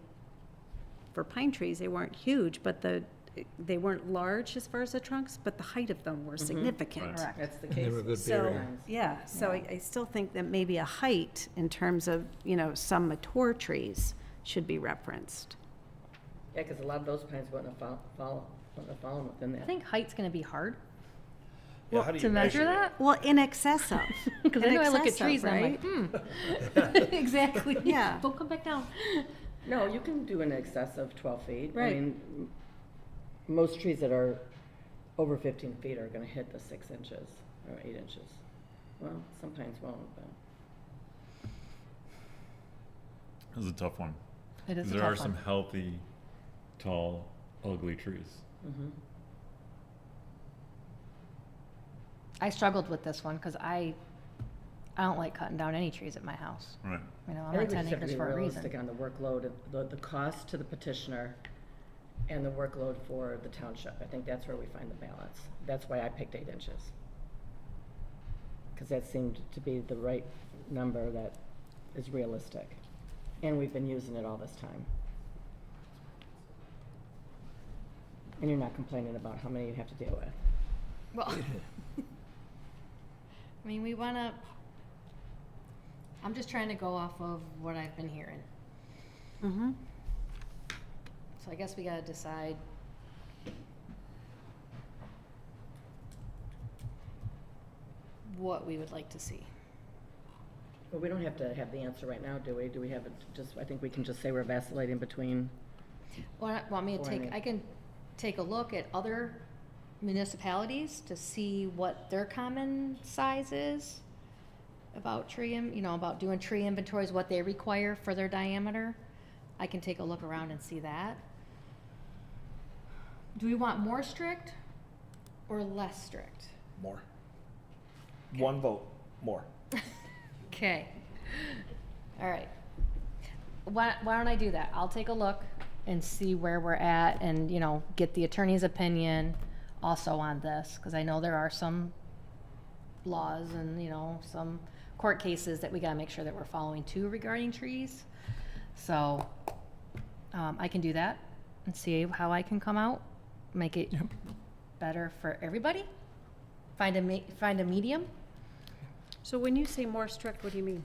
for pine trees, they weren't huge, but they weren't large as far as the trunks, but the height of them were significant. Right. Correct. That's the And they case. were good So, barrier. yeah, so I still think that maybe a height in terms of, some mature trees should be referenced. Yeah, because a lot of those pines wouldn't have fallen within I that. think height's gonna be hard yeah, how do you to measure that. Well, in excess of. Because I In know I look at excess of, trees and I'm like, exactly. Yeah. Don't come back down. No, you can do in excess of 12 feet. Right. I mean, most trees that are over 15 feet are going to hit the 6 inches or 8 inches. Well, some pines won't, but. This is a tough one. It is a There are tough some one. healthy, tall, ugly trees. I struggled with this one because I don't like cutting down any trees at my house. Right. I'm I on think we 10 just have to acres be for a realistic reason. on the workload, the cost to the petitioner and the workload for the township. I think that's where we find the balance. That's why I picked 8 inches. Because that seemed to be the right number that is realistic. And we've been using it all this time. And you're not complaining about how many you have to deal with. Well, I mean, we want to, I'm just trying to go off of what I've been hearing. Mm-hmm. So I guess we got to decide. What we would like to see. But we don't have to have the answer right now, do we? Do we have it just, I think we can just say we're vacillating between, Want me to Or any- I can take a look at other municipalities to see what their common size is about about doing tree inventories, what they require for their diameter. I can take a look around and see that. Do we want more strict or less strict? more. One vote, more. Okay. All right. Why don't I do that? I'll take a look and see where we're at and, get the attorney's opinion also on this, because I know there are some laws and, some court cases that we gotta make sure that we're following too regarding trees. So, I can do that and see how I can come out make it Yep. better for everybody. Find a medium. So when you say more strict, what do you mean?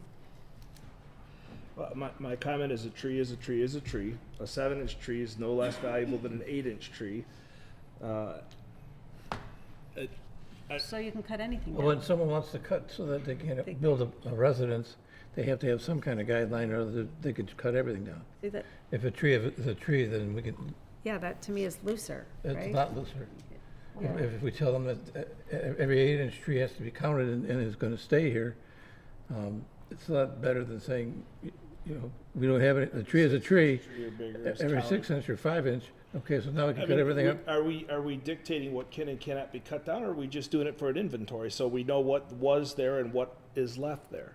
Well, my comment is a tree is a tree is a tree. A 7-inch tree is no less valuable than an 8-inch tree. So you can cut anything Well, when down. someone wants to cut so that they can build a residence, they have to have some kind of guideline, or they could cut everything down. See that? If a tree is a tree, then we can, Yeah, that to me is looser, it's right? not looser. Yeah. If we tell them that every 8-inch tree has to be counted and is gonna stay here, it's a lot better than saying, you know, we don't have it, a tree is a tree. Tree or bigger is Every counted. 6-inch or 5-inch, okay, so now we I can cut mean, everything up. Are we dictating what can and cannot be cut down, or are we just doing it for an inventory so we know what was there and what is left there?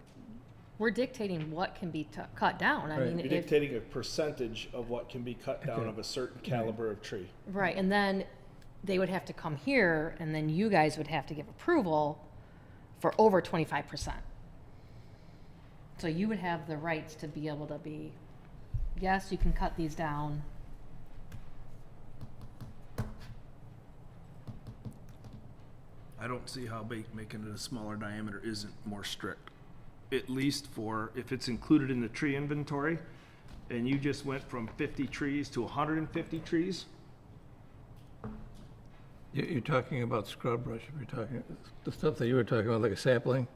We're dictating what can be cut down. I Right. mean, You're if, dictating a percentage of what can be cut down Okay. of a certain caliber of tree. right, and then they would have to come here, and then you guys would have to give approval for over 25%. So you would have the rights to be able to be, yes, you can cut these down. I don't see how making it a smaller diameter isn't more strict. At least for, if it's included in the tree inventory, and you just went from 50 trees to 150 trees, You're talking about scrub brush, if you're talking, the stuff that you were talking about, like a sapling,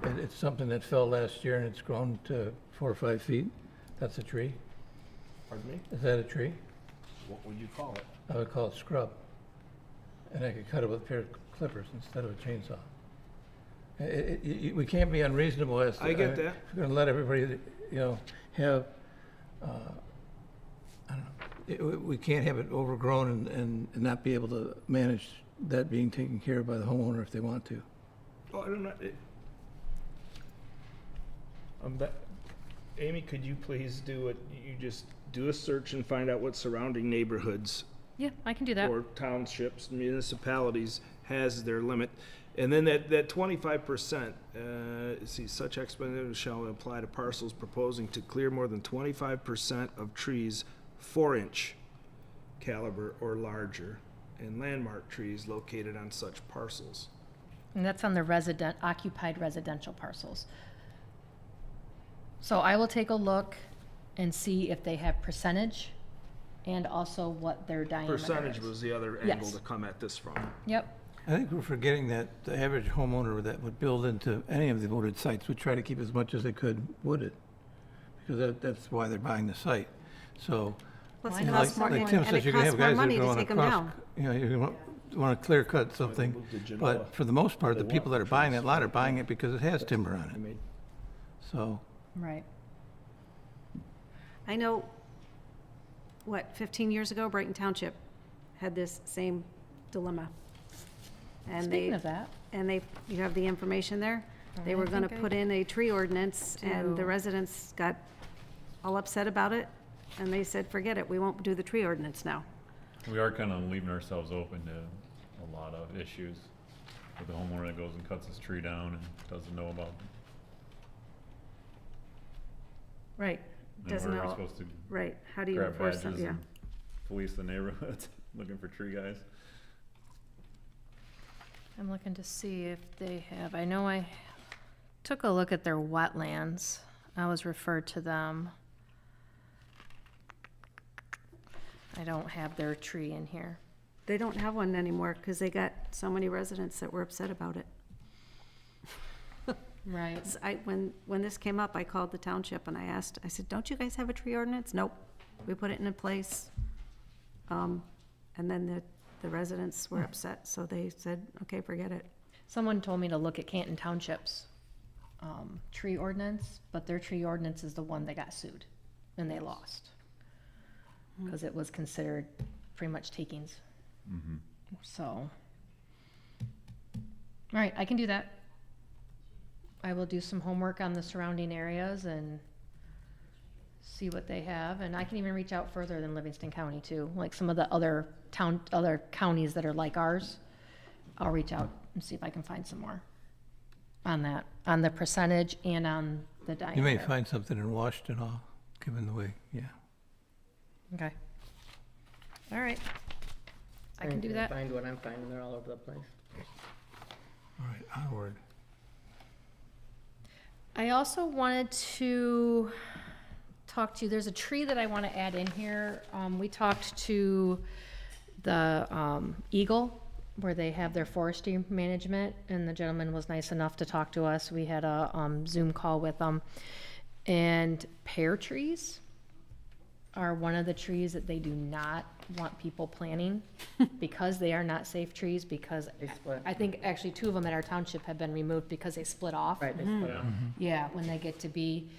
and it's something that fell last year and it's grown to 4 or 5 feet, that's a tree? pardon me, Is that a tree? what would you call it? I would call it scrub. And I could cut it with a pair of clippers instead of a chainsaw. We can't be unreasonable as to. I get mean, that. If we're gonna let everybody, you know, have, I don't know, we can't have it overgrown and not be able to manage that being taken care of by the homeowner if they want to. Oh, I don't know. Amy, could you please do it, you just do a search and find out what surrounding neighborhoods Yeah, I can do that. or townships, municipalities has their limit. And then that 25%, see, such explanation shall apply to parcels proposing to clear more than 25% of trees 4-inch caliber or larger, and landmark trees located on such parcels. And that's on the occupied residential parcels. So I will take a look and see if they have percentage and also what their diameter is. Percentage was the other angle Yes. to come at this from. Yep, I think we're forgetting that the average homeowner that would build into any of the wooded sites would try to keep as much as they could wooded, because that's why they're buying the site. So, Plus Why it not? costs more, like and Tim and says, it you can costs have more guys that money are to going take them across, down. you know, you want to clear cut something. moved to Genoa. But for the most part, the They people want that are the buying trees. that lot are buying it because it has timber on I it. mean, So, right. I know, 15 years ago, Brighton Township had this same dilemma. And Speaking of that, you have the information there? They I were gonna think I put in a tree ordinance, and the do. residents got all upset about it, and they said, forget it, we won't do the tree ordinance now. We are kind of leaving ourselves open to a lot of issues with the homeowner that goes and cuts his tree down and doesn't know about. Right. And Doesn't where are we know, supposed to right, how do you grab enforce badges them, yeah. and police the neighborhoods looking for tree guys? I'm looking to see if they have, I know I took a look at their wetlands. I was referred to them. I don't have their tree in here. They don't have one anymore, because they got so many residents that were upset about it. Right. When this came up, I called the township and I asked, I said, don't you guys have a tree ordinance? Nope, we put it in place. And then the residents were upset, so they said, okay, forget it. Someone told me to look at Canton Township's tree ordinance, but their tree ordinance is the one that got sued, and they lost. Because it was considered pretty much takings. So, all right, I can do that. I will do some homework on the surrounding areas and see what they have, and I can even reach out further than Livingston County too, like some of the other counties that are like ours. I'll reach out and see if I can find some more on that, on the percentage and on the diameter. you may find something in Washington, given the way, yeah. Okay. All right. I can do that. Find what I'm finding, they're all over the place. All right, onward. I also wanted to talk to you, there's a tree that I want to add in here. We talked to the Eagle, where they have their forestry management, and the gentleman was nice enough to talk to us. We had a Zoom call with them. And pear trees are one of the trees that they do not want people planting because they are not safe trees, because They split. I think actually 2 of them at our township have been removed because they split off. Right, they split up. Yeah, when they get to be,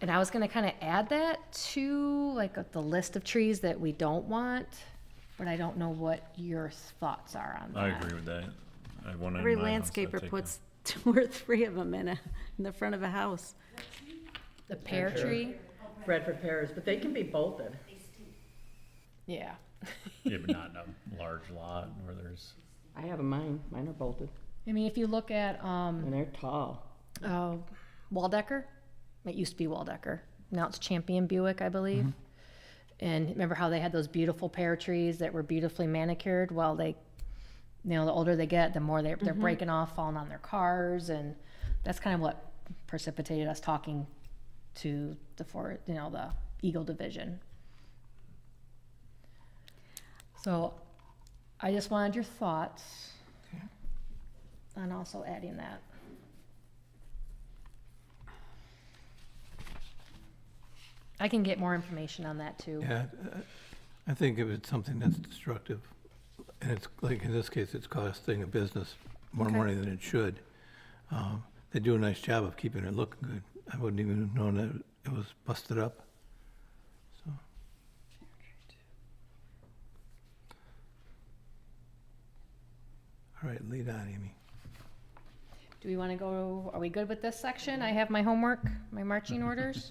and I was gonna kind of add that to like the list of trees that we don't want, but I don't know what your thoughts are on that. I agree with that. I have one in Every my house, I'd landscaper take puts 2 or 3 of them in the front of a house. The pear tree, Bradford pears, but they can be bolted. yeah. Yeah, but not in a large lot where there's, I have mine are bolted, I mean, if you look at, and they're tall. Waldecker, it used to be Waldecker, now it's Champion Buick, I believe. And remember how they had those beautiful pear trees that were beautifully manicured? Well, they, the older they get, the more they're breaking off, falling on their cars, and that's kind of what precipitated us talking to the Eagle Division. So I just wanted your thoughts on also adding that. I can get more information on that too. Yeah, I think if it's something that's destructive, and it's, like in this case, it's costing a business more Okay. money than it should, they do a nice job of keeping it looking good. I wouldn't even have known that it was busted up. So. All right, lead on, Amy. Do we want to go, are we good with this section? I have my homework, my marching orders.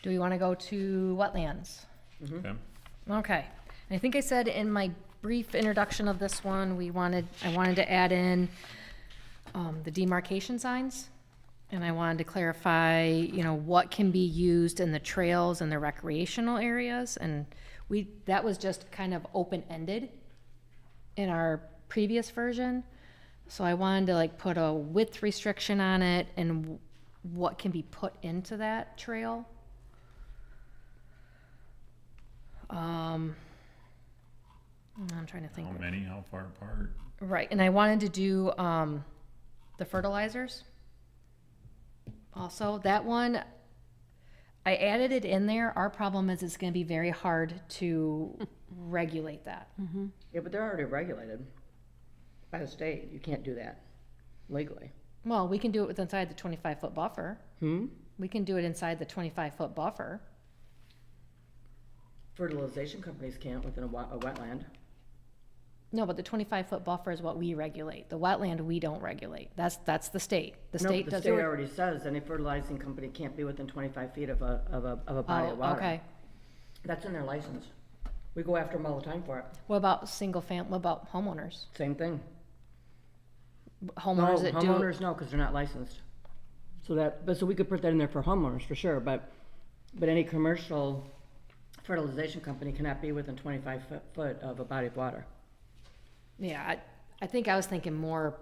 Do we want to go to wetlands? Okay. Okay. I think I said in my brief introduction of this one, I wanted to add in the demarcation signs. And I wanted to clarify, what can be used in the trails and the recreational areas. And that was just kind of open-ended in our previous version. So I wanted to put a width restriction on it and what can be put into that trail. I'm trying to think. How many, how far apart? Right, and I wanted to do the fertilizers. Also, that one, I added it in there. Our problem is it's gonna be very hard to regulate that. Yeah, but they're already regulated by the state. You can't do that legally. Well, we can do it with inside the 25-foot buffer. We can do it inside the 25-foot buffer. Fertilization companies can't within a wetland. No, but the 25-foot buffer is what we regulate. The wetland, we don't regulate. That's the state. The No, state but the does state it. already says any fertilizing company can't be within 25 feet of a body of Oh, water. okay. That's in their license. We go after them all the time for it. What about what about homeowners? Same thing. Homeowners No, that do. homeowners, no, because they're not licensed. So we could put that in there for homeowners for sure, but any commercial fertilization company cannot be within 25 foot of a body of water. Yeah, I think I was thinking more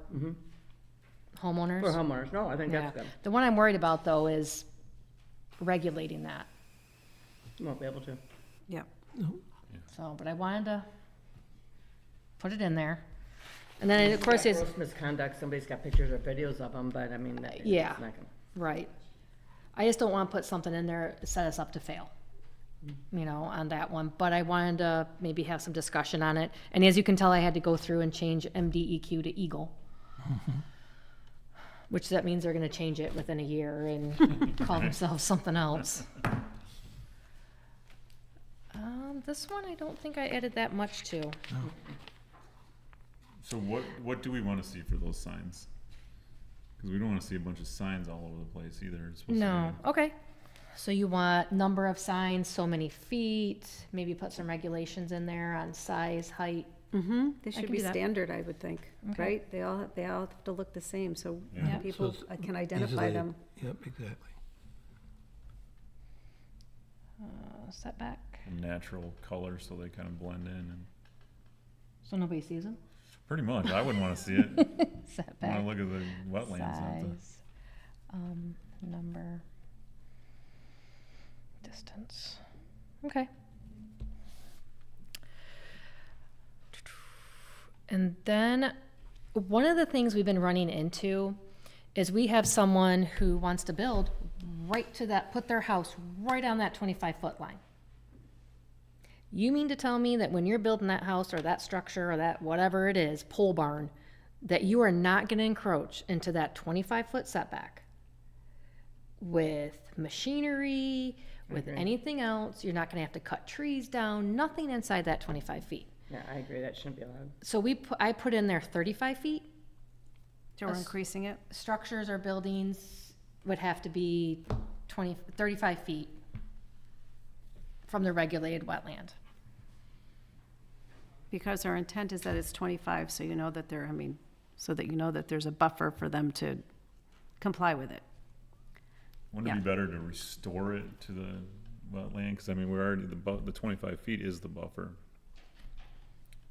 homeowners. For homeowners, no, I think Yeah. that's good. The one I'm worried about though is regulating that. You won't be able to. Yep. So, but I wanted to put it in there. And then of course Yeah, it's, gross misconduct, somebody's got pictures or videos of them, but I mean, it's Yeah. not gonna- right. I just don't want to put something in there that set us up to fail. On that one, but I wanted to maybe have some discussion on it. And as you can tell, I had to go through and change MDEQ to Eagle. Which that means they're gonna change it within a year and call themselves something else. This one, I don't think I added that much to. So what do we want to see for those signs? Because we don't want to see a bunch of signs all over the place either. It's supposed No, to okay. So you want number of signs, so many feet, maybe put some regulations in there on size, height. They should can be do that. standard, I would think, Okay. right? They all have to look the same, so Yeah. people So it's can identify easily- them. Yep, exactly. Setback. be a natural color so they kind of blend in. And So nobody sees them? Pretty much, I wouldn't wanna see it. I wanna Setback, look at the wetlands and size, number, distance. Okay. And then, one of the things we've been running into is we have someone who wants to build right to that, put their house right on that 25-foot line. You mean to tell me that when you're building that house or that structure or that whatever it is, pole barn, that you are not gonna encroach into that 25-foot setback with machinery, with anything else? You're not gonna have to cut trees down, nothing inside that 25 feet. Yeah, I agree, that shouldn't be allowed. So I put in there 35 feet. So we're increasing it? Structures or buildings would have to be 35 feet from the regulated wetland. Because our intent is that it's 25, so you know that they're, I mean, so that you know that there's a buffer for them to comply with it. Wouldn't it be better to restore it to the wetland? Cause I mean, we're already, the 25 feet is the buffer.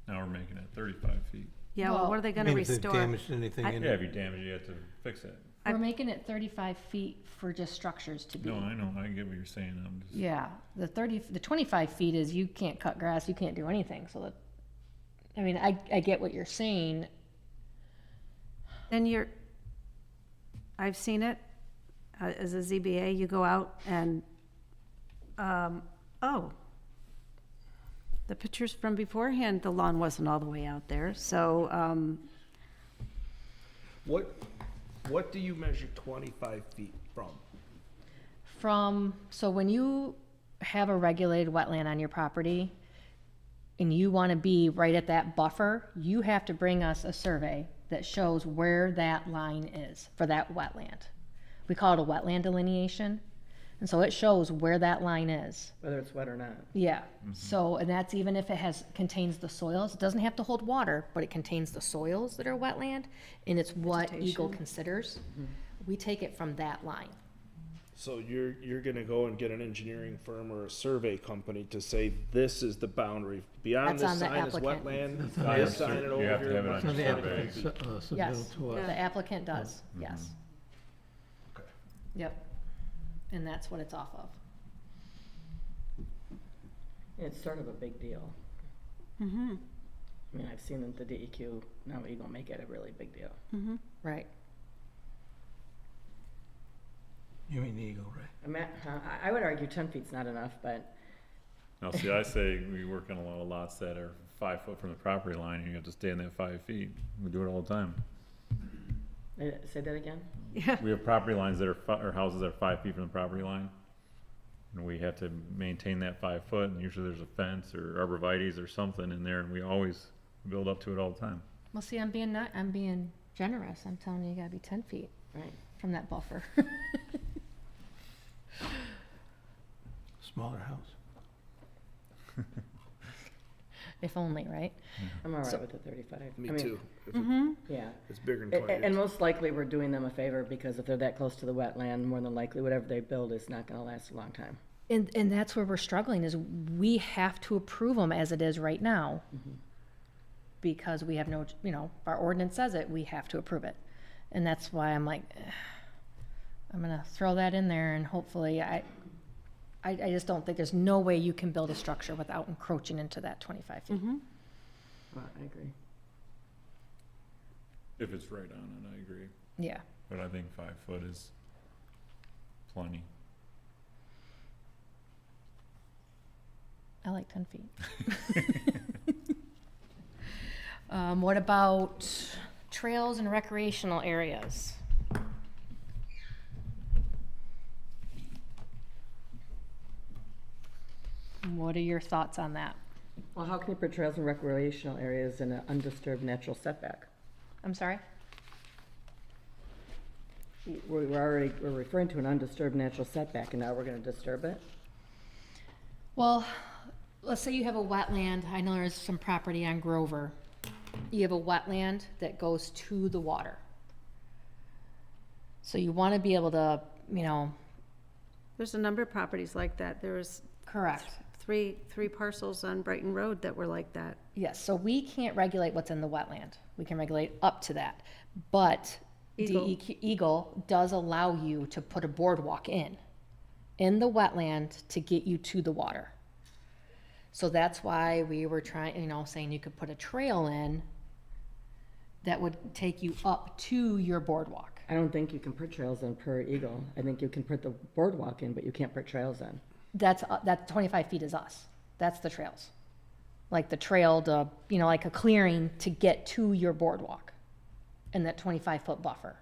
Now we're making it 35 feet. Yeah, well, what are they I gonna mean, if they've restore? damaged anything in Yeah, it. if you damage it, you have to fix it. We're making it 35 feet for just structures to be. No, I know, I get what you're saying, I'm just. Yeah, the 25 feet is you can't cut grass, you can't do anything, so that, I mean, I get what you're saying. Then I've seen it, as a ZBA, you go out and, the pictures from beforehand, the lawn wasn't all the way out there, so, What do you measure 25 feet from? So when you have a regulated wetland on your property and you want to be right at that buffer, you have to bring us a survey that shows where that line is for that wetland. We call it a wetland delineation. And so it shows where that line is. Whether it's wet or not. Yeah, so, and that's even if it contains the soils, it doesn't have to hold water, but it contains the soils that are wetland, and it's what Eagle considers. We take it from that line. So you're gonna go and get an engineering firm or a survey company to say this is the boundary. Beyond That's this on the sign is applicant. wetland, this sign it over You have to here. have it on It's on the your applicant, survey. Yes, submittal to us. the applicant does, yes. Okay. Yep, and that's what it's off of. It's sort of a big deal. I mean, I've seen that the DEQ, now Eagle make it a really big deal. Right. You mean the Eagle, right? I mean, I would argue 10 feet's not enough, but Now, see, I say we work on a lot of lots that are 5 foot from the property line, and you have to stay in that 5 feet. We do it all the time. say that again? We have property lines that are, or houses that are 5 feet from the property line. And we have to maintain that 5 foot, and usually there's a fence or arborvitae's or something in there, and we always build up to it all the time. Well, see, I'm being generous. I'm telling you, you gotta be 10 feet Right. from that buffer. Smaller house. If only, right? I'm all So- right with the 35. Me I mean, too. If Yeah. it's bigger than And 20. most likely, we're doing them a favor, because if they're that close to the wetland, more than likely, whatever they build is not gonna last a long time. And that's where we're struggling, is we have to approve them as it is right now. Because we have no, our ordinance says it, we have to approve it. And that's why I'm like, I'm gonna throw that in there, and hopefully, I just don't think, there's no way you can build a structure without encroaching into that 25 feet. Well, I agree. If it's right on it, I agree. Yeah. But I think 5 foot is plenty. I like 10 feet. What about trails and recreational areas? What are your thoughts on that? Well, how can you put trails and recreational areas in an undisturbed natural setback? I'm sorry? We're referring to an undisturbed natural setback, and now we're gonna disturb it? Well, let's say you have a wetland. I know there's some property on Grover. You have a wetland that goes to the water. So you want to be able to, There's a number of properties like that. There was correct. three parcels on Brighton Road that were like that. Yes, so we can't regulate what's in the wetland. We can regulate up to that. But DEQ Eagle does allow you to put a boardwalk in the wetland to get you to the water. So that's why we were trying, saying you could put a trail in that would take you up to your boardwalk. I don't think you can put trails in per Eagle. I think you can put the boardwalk in, but you can't put trails in. That 25 feet is us. That's the trails. Like the trail to, like a clearing to get to your boardwalk and that 25-foot buffer.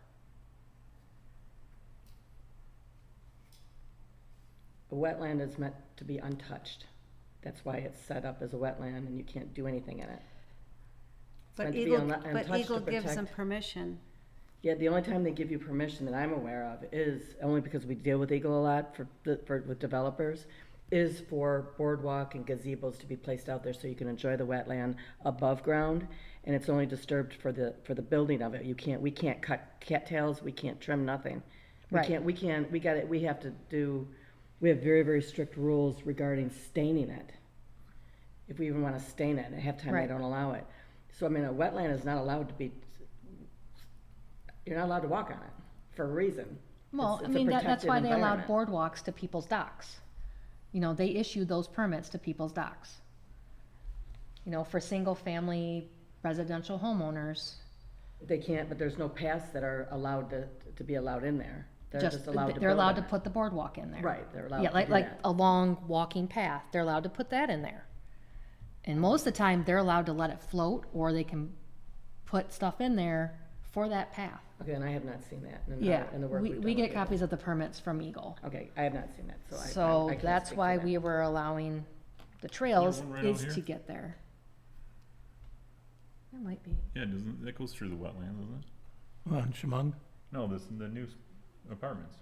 A wetland is meant to be untouched. That's why it's set up as a wetland and you can't do anything in it. It's But meant to be Eagle, untouched but to Eagle gives them protect- permission. Yeah, the only time they give you permission that I'm aware of is, only because we deal with Eagle a lot with developers, is for boardwalk and gazebos to be placed out there so you can enjoy the wetland above ground, and it's only disturbed for the building of it. We can't cut cattails, we can't trim nothing. Right. We have very, very strict rules regarding staining it. If we even want to stain it, and at halftime they Right. don't allow it. So, I mean, a wetland is not allowed to be, you're not allowed to walk on it for a reason. Well, It's a that's protected why they allowed environment. boardwalks to people's docks. They issue those permits to people's docks. For single-family residential homeowners. They can't, but there's no paths that are allowed to be allowed in there. They're just allowed to They're build allowed on to it. put the boardwalk in there. Right, they're allowed Yeah, to like, do like that. a long walking path, they're allowed to put that in there. And most of the time, they're allowed to let it float, or they can put stuff in there for that path. Okay, and I have not seen that in Yeah, the work we we've done get with it. copies of the permits from Eagle. Okay, I have not seen that, so I So can't that's speak to why that. we were allowing the trails one right out is here? to get there. It might be. Yeah, doesn't, that goes through the wetland, doesn't it? On Chemung? No, the new apartments.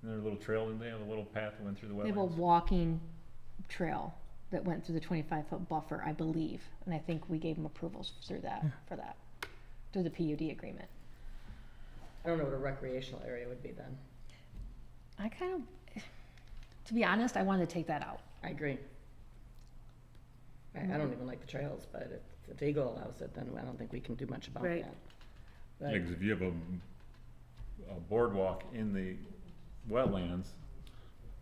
And their little trail, and they have a little path that went through the They have a wetlands. walking trail that went through the 25-foot buffer, I believe. And I think we gave them approvals through that, for that, through the PUD agreement. I don't know what a recreational area would be then. I to be honest, I wanted to take that out. I agree. I don't even like the trails, but if Eagle allows it, then I don't think we can do much about Right. that. Yeah, But 'cause if you have a boardwalk in the wetlands,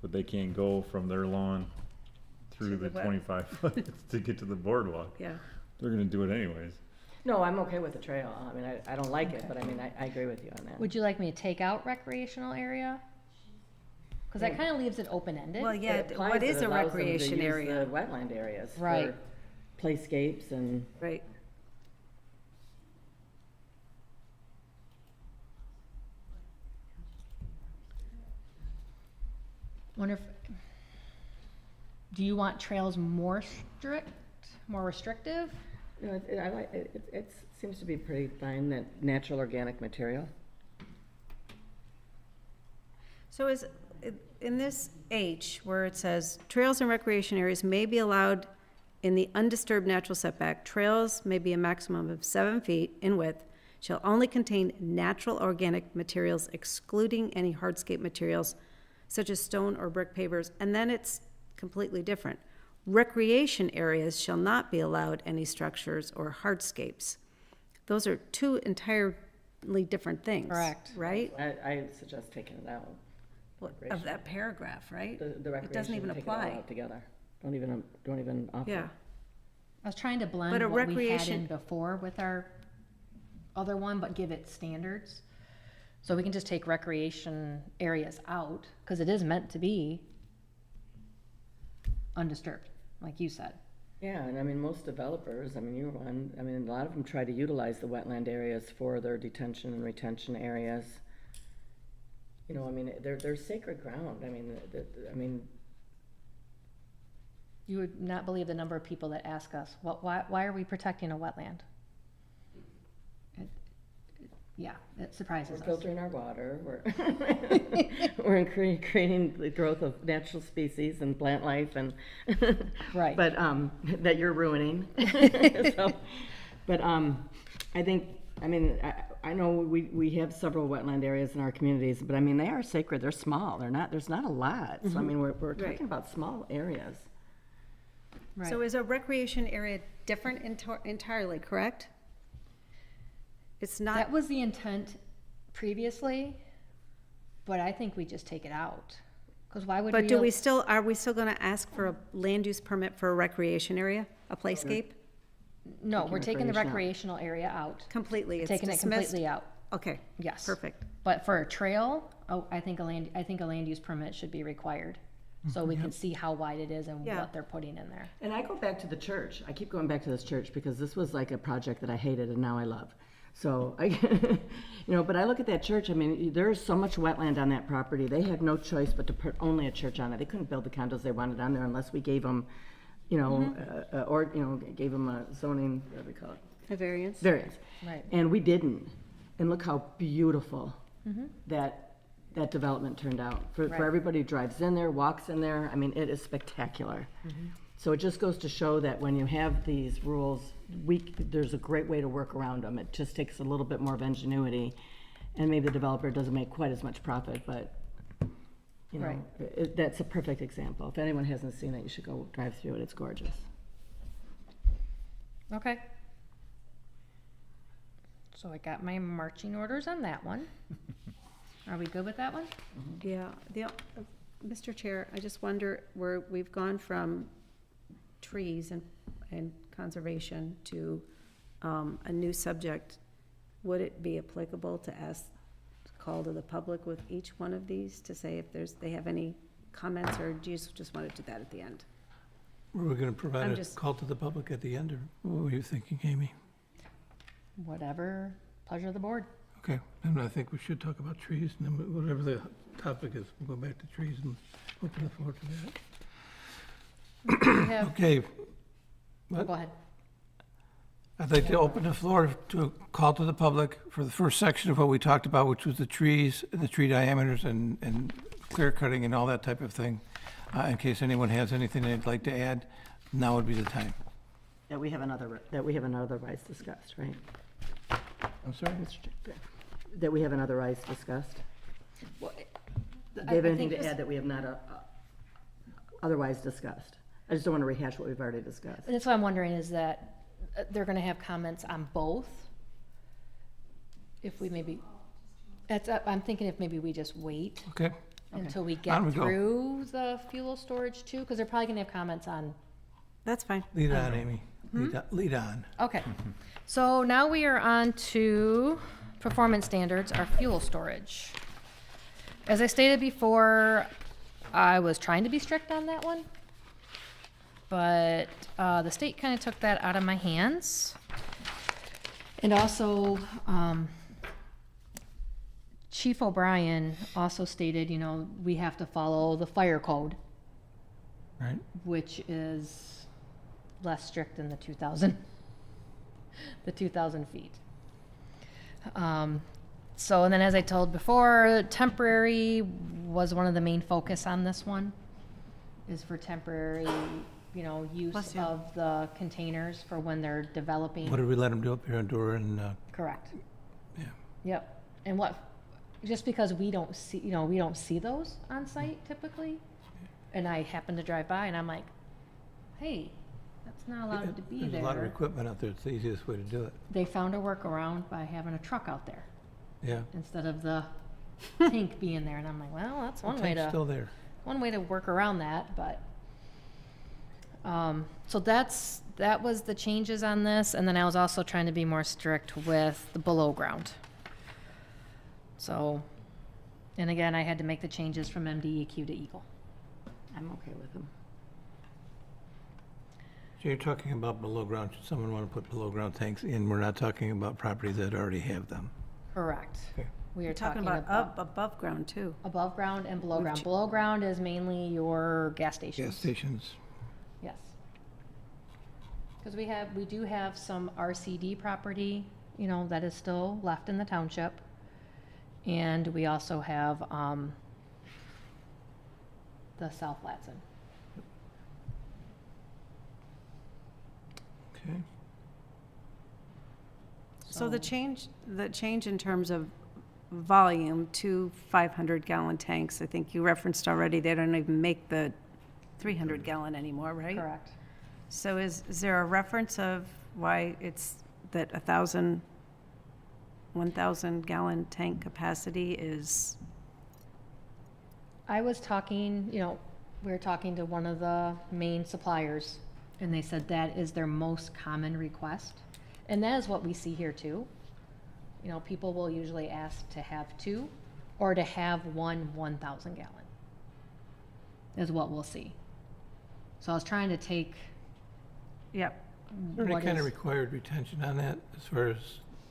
but they can't go from their lawn through the 25 foot to get to the boardwalk, Yeah. they're gonna do it anyways. No, I'm okay with the trail. I mean, I don't like it, but I mean, I agree with you on that. Would you like me to take out recreational area? Because that kind of leaves it open-ended. Well, yeah, It applies what that is it a allows them to recreation use area? the wetland areas Right. for playscapes and Right. Wonder if, do you want trails more more restrictive? you know, I like it seems to be pretty fine, that natural organic material. So is, in this H, where it says, trails and recreation areas may be allowed in the undisturbed natural setback, trails may be a maximum of 7 feet in width, shall only contain natural organic materials excluding any hardscape materials such as stone or brick pavers, and then it's completely different. Recreation areas shall not be allowed any structures or hardscapes. Those are two entirely different things. Correct. Right? I suggest taking it out. Of that paragraph, right? The It doesn't recreation, even take it all apply. out together. Don't even offer. Yeah. I was trying to But blend a what we had recreation- in before with our other one, but give it standards. So we can just take recreation areas out, because it is meant to be undisturbed, like you said. Yeah, and I mean, most developers, I mean, you're one, I mean, a lot of them try to utilize the wetland areas for their detention and retention areas. You know, I mean, they're sacred ground. I mean, You would not believe the number of people that ask us, why are we protecting a wetland? Yeah, it we're surprises us. filtering our water, we're creating the growth of natural species and plant life and. Right. But, that you're ruining. So, but, I think, I mean, I know we have several wetland areas in our communities, but I mean, they are sacred, they're small, there's not a lot. So I mean, we're Right. talking about small areas. So is a recreation area different entirely, correct? It's not, That was the intent previously, but I think we just take it out. Because why would we? but are we still gonna ask for a land use permit for a recreation area, a playscape? No, we're taking the recreational recreational area out. Completely, it's Taking it dismissed? completely out. Okay. Yes. Perfect. But for a trail, oh, I think a land use permit should be required. So we can see how wide it is and Yeah. what they're putting in there. And I go back to the church. I keep going back to this church because this was like a project that I hated and now I love. So I, but I look at that church, I mean, there's so much wetland on that property. They had no choice but to put only a church on it. They couldn't build the condos they wanted on there unless we gave them, gave them a zoning, what do we call it? A variance? Variance. Right. And we didn't. And look how beautiful that development turned out. For Right. everybody who drives in there, walks in there, I mean, it is spectacular. So it just goes to show that when you have these rules, there's a great way to work around them. It just takes a little bit more of ingenuity. And maybe the developer doesn't make quite as much profit, but, Right. That's a perfect example. If anyone hasn't seen it, you should go drive through it. It's gorgeous. Okay. So I got my marching orders on that one. Are we good with that one? Yeah, Mr. Chair, I just wonder where we've gone from trees and conservation to a new subject. Would it be applicable to call to the public with each one of these to say if they have any comments, or do you just want to do that at the end? Were we going to provide I'm a just- call to the public at the end, or what were you thinking, Amy? Whatever, pleasure of the board. Okay, then I think we should talk about trees, and then whatever the topic is, we'll go back to trees and open the floor to that. We have, Okay, what? go ahead. I'd like to open the floor to a call to the public for the first section of what we talked about, which was the trees, the tree diameters and clear cutting and all that type of thing. In case anyone has anything they'd like to add, now would be the time. That we haven't otherwise discussed, right? I'm sorry? That we haven't otherwise discussed? Well, Do you have I anything think to add that we have not otherwise discussed? I just don't want to rehash what we've already discussed. That's what I'm wondering, is that they're gonna have comments on both? If we maybe, I'm thinking if maybe we just wait Okay, until we On get we go. through the fuel storage too, because they're probably gonna have comments on. That's fine. lead on, Amy. Lead on. Okay, so now we are on to performance standards, our fuel storage. As I stated before, I was trying to be strict on that one, but the state kind of took that out of my hands. And also, Chief O'Brien also stated, we have to follow the fire code, Right? which is less strict than the 2,000 feet. So, and then as I told before, temporary was one of the main focus on this one, is for temporary, use Bless you. of the containers for when they're developing. What did we let them do up here on Dora and, Correct. yeah. Yep. And just because we don't see those on site typically, and I happen to drive by and I'm like, hey, that's not allowed to be There's a lot of there. equipment out there. It's the easiest way to do it. They found a workaround by having a truck out there Yeah. instead of the tank being there. And I'm like, well, that's The one way tank's still to, there. work around that, but. So that was the changes on this. And then I was also trying to be more strict with the below ground. So, and again, I had to make the changes from MDEQ to Eagle. I'm okay with them. So you're talking about below ground, should someone want to put below ground tanks in? We're not talking about properties that already have them. Correct. Okay. We are We're talking about above ground too. above ground and below ground. Below ground is mainly your gas stations. Gas stations. Yes. Because we do have some RCD property, that is still left in the township. And we also have, the South Latson. Okay. So the change in terms of volume to 500-gallon tanks, I think you referenced already, they don't even make the 300-gallon anymore, right? Correct. So is there a reference of why it's that 1,000 gallon tank capacity is, I was talking, we were talking to one of the main suppliers, and they said that is their most common request. And that is what we see here too. People will usually ask to have 2 or to have 1,000 gallon is what we'll see. So I was trying to take yep, Is there any what kind of is, required retention on that as far as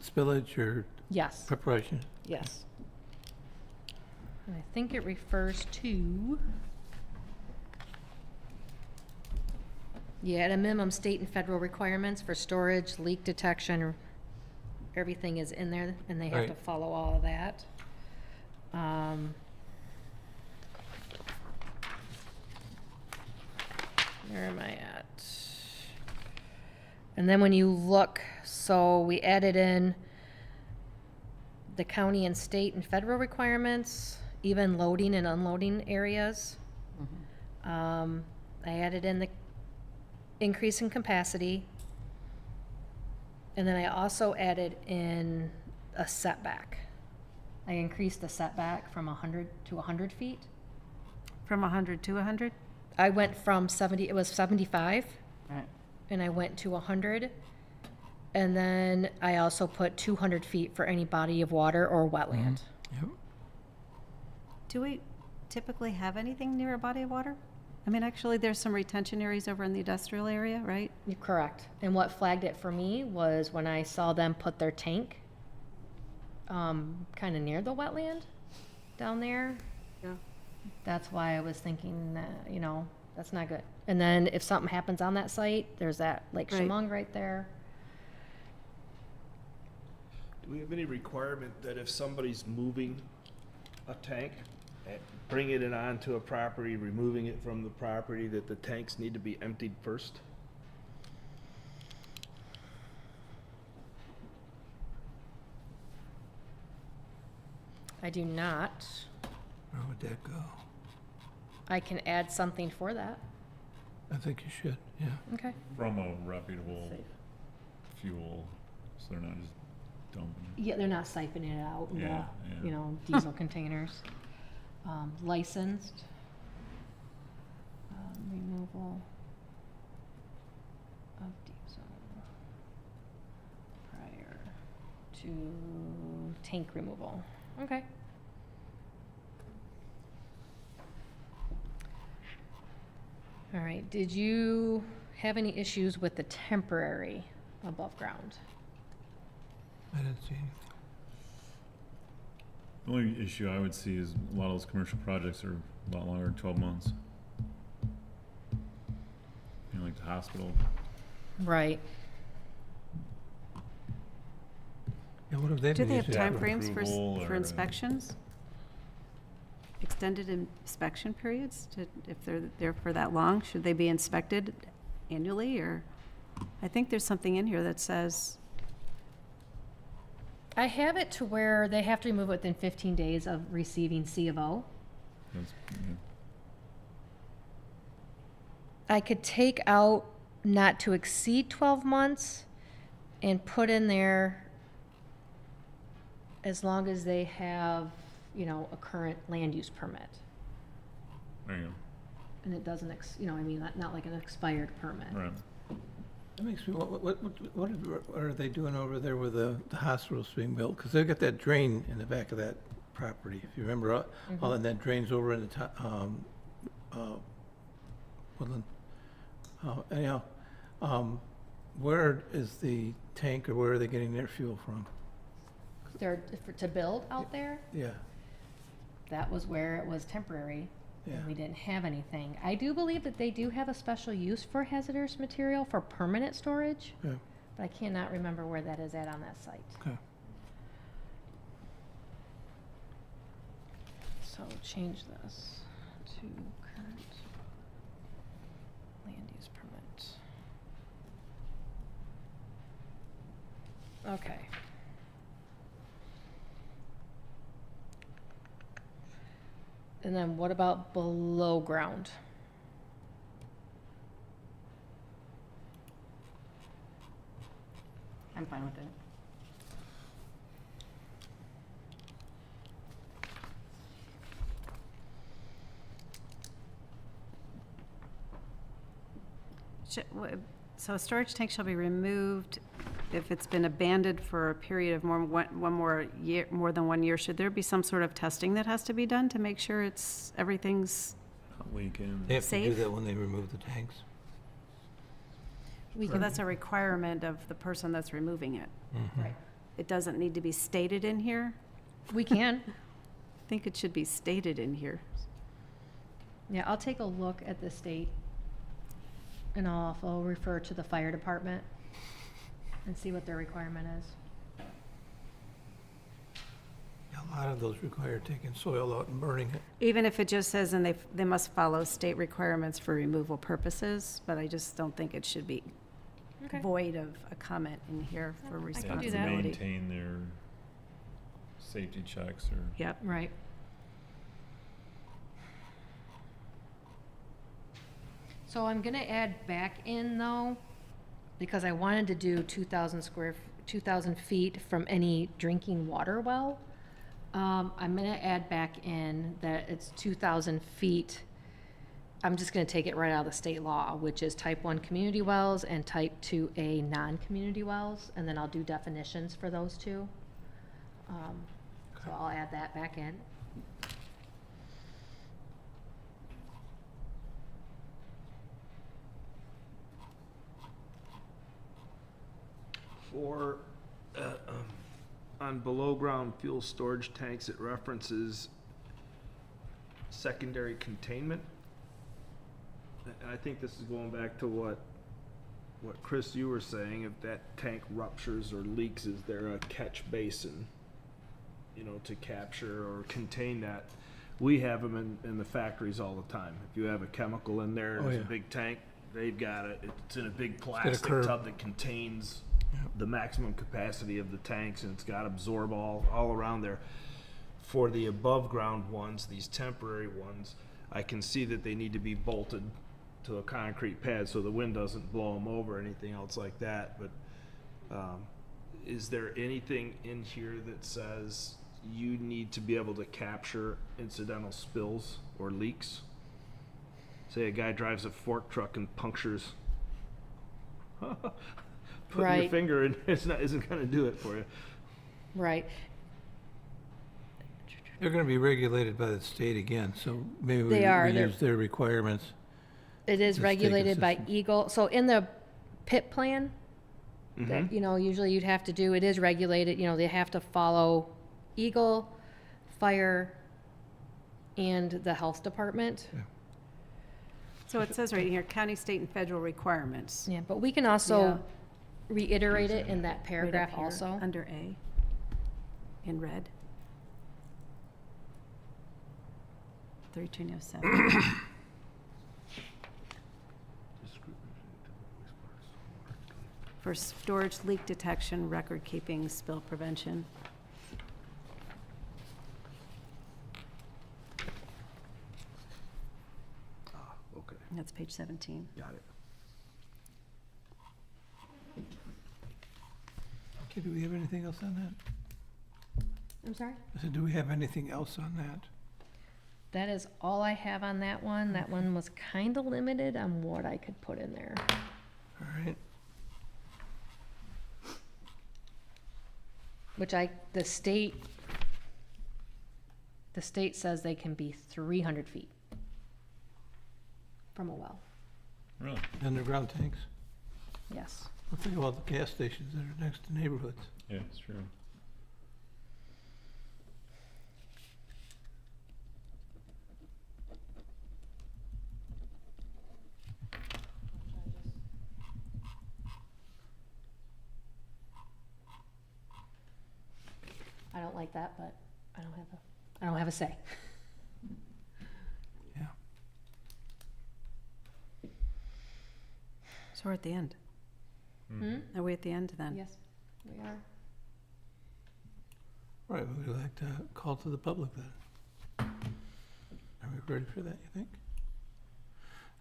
spillage or yes, preparation? yes. And I think it refers to, yeah, at a minimum, state and federal requirements for storage, leak detection, everything is in there, and they have to Right. follow all of that. Where am I at? And then when you look, so we added in the county and state and federal requirements, even loading and unloading areas. I added in the increase in capacity. And then I also added in a setback. I increased the setback from 100 to 100 feet. from 100 to 100? I went from 70, it was 75, Right. and I went to 100. And then I also put 200 feet for any body of water or wetland. Yep. Do we typically have anything near a body of water? I mean, actually, there's some retention areas over in the industrial area, right? You're correct. And what flagged it for me was when I saw them put their tank kind of near the wetland down there. Yeah. That's why I was thinking that, that's not good. And then if something happens on that site, there's that Lake Right. Shamong right there. Do we have any requirement that if somebody's moving a tank, bringing it onto a property, removing it from the property, that the tanks need to be emptied first? I do not. Where would that go? I can add something for that. I think you should, yeah. Okay. From a reputable fuel, so they're not just dumping it. Yeah, they're not siphoning it out in Yeah, the, yeah. diesel containers. Licensed. Removal of diesel prior to tank removal. Okay. All right, did you have any issues with the temporary above ground? I didn't see anything. The only issue I would see is a lot of those commercial projects are a lot longer than 12 months. Like the hospital. Right. Yeah, what have they Do been they have using? timeframes approval for or- inspections? Extended inspection periods, if they're there for that long? Should they be inspected annually, or? I think there's something in here that says, I have it to where they have to remove it within 15 days of receiving C of O. That's, yeah. I could take out not to exceed 12 months and put in there as long as they have, a current land use permit. There you And it doesn't, not like an expired permit. go. Right. That makes me, what are they doing over there with the hospitals being built? Because they've got that drain in the back of that property, if you remember, all of that drains over in the Woodland. Anyhow, where is the tank, or where are they getting their fuel from? To build out there, Yeah, that was where it was temporary. yeah. And we didn't have anything. I do believe that they do have a special use for hazardous material for permanent storage, Yeah, but I cannot remember where that is at on that site. okay. So change this to current land use permit. Okay. And then what about below ground? I'm fine with that. So a storage tank shall be removed if it's been abandoned for a period of more than 1 year. Should there be some sort of testing that has to be done to make sure everything's, Weekend. They have to do Safe? that when they remove the tanks. so that's a requirement of the person that's removing it? Right. It doesn't need to be stated in here? We can. I think it should be stated in here. Yeah, I'll take a look at the state, and I'll refer to the fire department and see what their requirement is. A lot of those require taking soil out and burning it. Even if it just says, and they must follow state requirements for removal purposes, but I just don't think it should be Okay. void of a comment in here for can do that. They have to responsibility. maintain their safety checks or. Yep. Right. So I'm gonna add back in though, because I wanted to do 2,000 feet from any drinking water well. I'm gonna add back in that it's 2,000 feet. I'm just gonna take it right out of the state law, which is type 1 community wells and type 2A non-community wells, and then I'll do definitions for those two. So I'll add that back in. For, on below-ground fuel storage tanks, it references secondary containment. And I think this is going back to what Chris, you were saying, if that tank ruptures or leaks, is there a catch basin, to capture or contain that? We have them in the factories all the time. If you have a chemical in there, Oh, there's yeah. a big tank, they've got it. It's in a big got a plastic curb. tub that contains the maximum capacity of the tanks, and it's got to absorb all around there. For the above ground ones, these temporary ones, I can see that they need to be bolted to a concrete pad so the wind doesn't blow them over or anything else like that. But is there anything in here that says you need to be able to capture incidental spills or leaks? Say a guy drives a fork truck and punctures. Putting your Right. finger in isn't going to do it for you. Right. They're gonna be regulated by the state again, so maybe we They are. They're- use their requirements. It is Just take regulated by assistance. Eagle, so in the PIP plan, that, usually you'd have to do, it is regulated, they have to follow Eagle, fire, and the health department. So it says right here, county, state, and federal requirements. Yeah, but we can Yeah. also reiterate it in that Right up paragraph here, also. Under A, in red. 3207. For storage, leak detection, record keeping, spill prevention. Okay, That's page 17. got it. Okay, do we have anything else on that? I'm sorry? I said, do we have anything else on that? That is all I have on that one. That one was kind of limited on what I could put in there. All right, Which the state says they can be 300 feet from a well, Really? underground tanks. yes. Well, think about the gas stations that are next to neighborhoods. Yeah, it's true. I don't like that, but I don't have a say. Yeah. So we're at the end. Hmm? Are we at the end then? Yes, we are. Right, would we like to call to the public then? Are we ready for that, you think?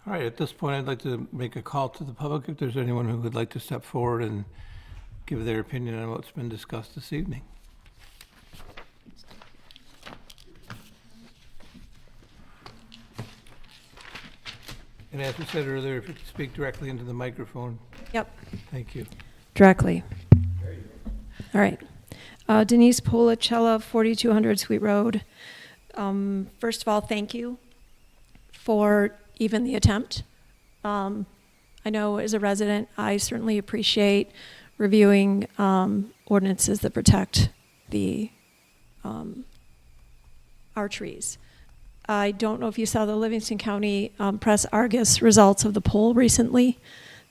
All right, at this point, I'd like to make a call to the public if there's anyone who would like to step forward and give their opinion on what's been discussed this evening. And as we said earlier, if you could speak directly into the microphone, Yep, thank you. directly. All right. Denise Policella, 4200 Sweet Road. First of all, thank you for even the attempt. I know as a resident, I certainly appreciate reviewing ordinances that protect the our trees. I don't know if you saw the Livingston County Press Argus results of the poll recently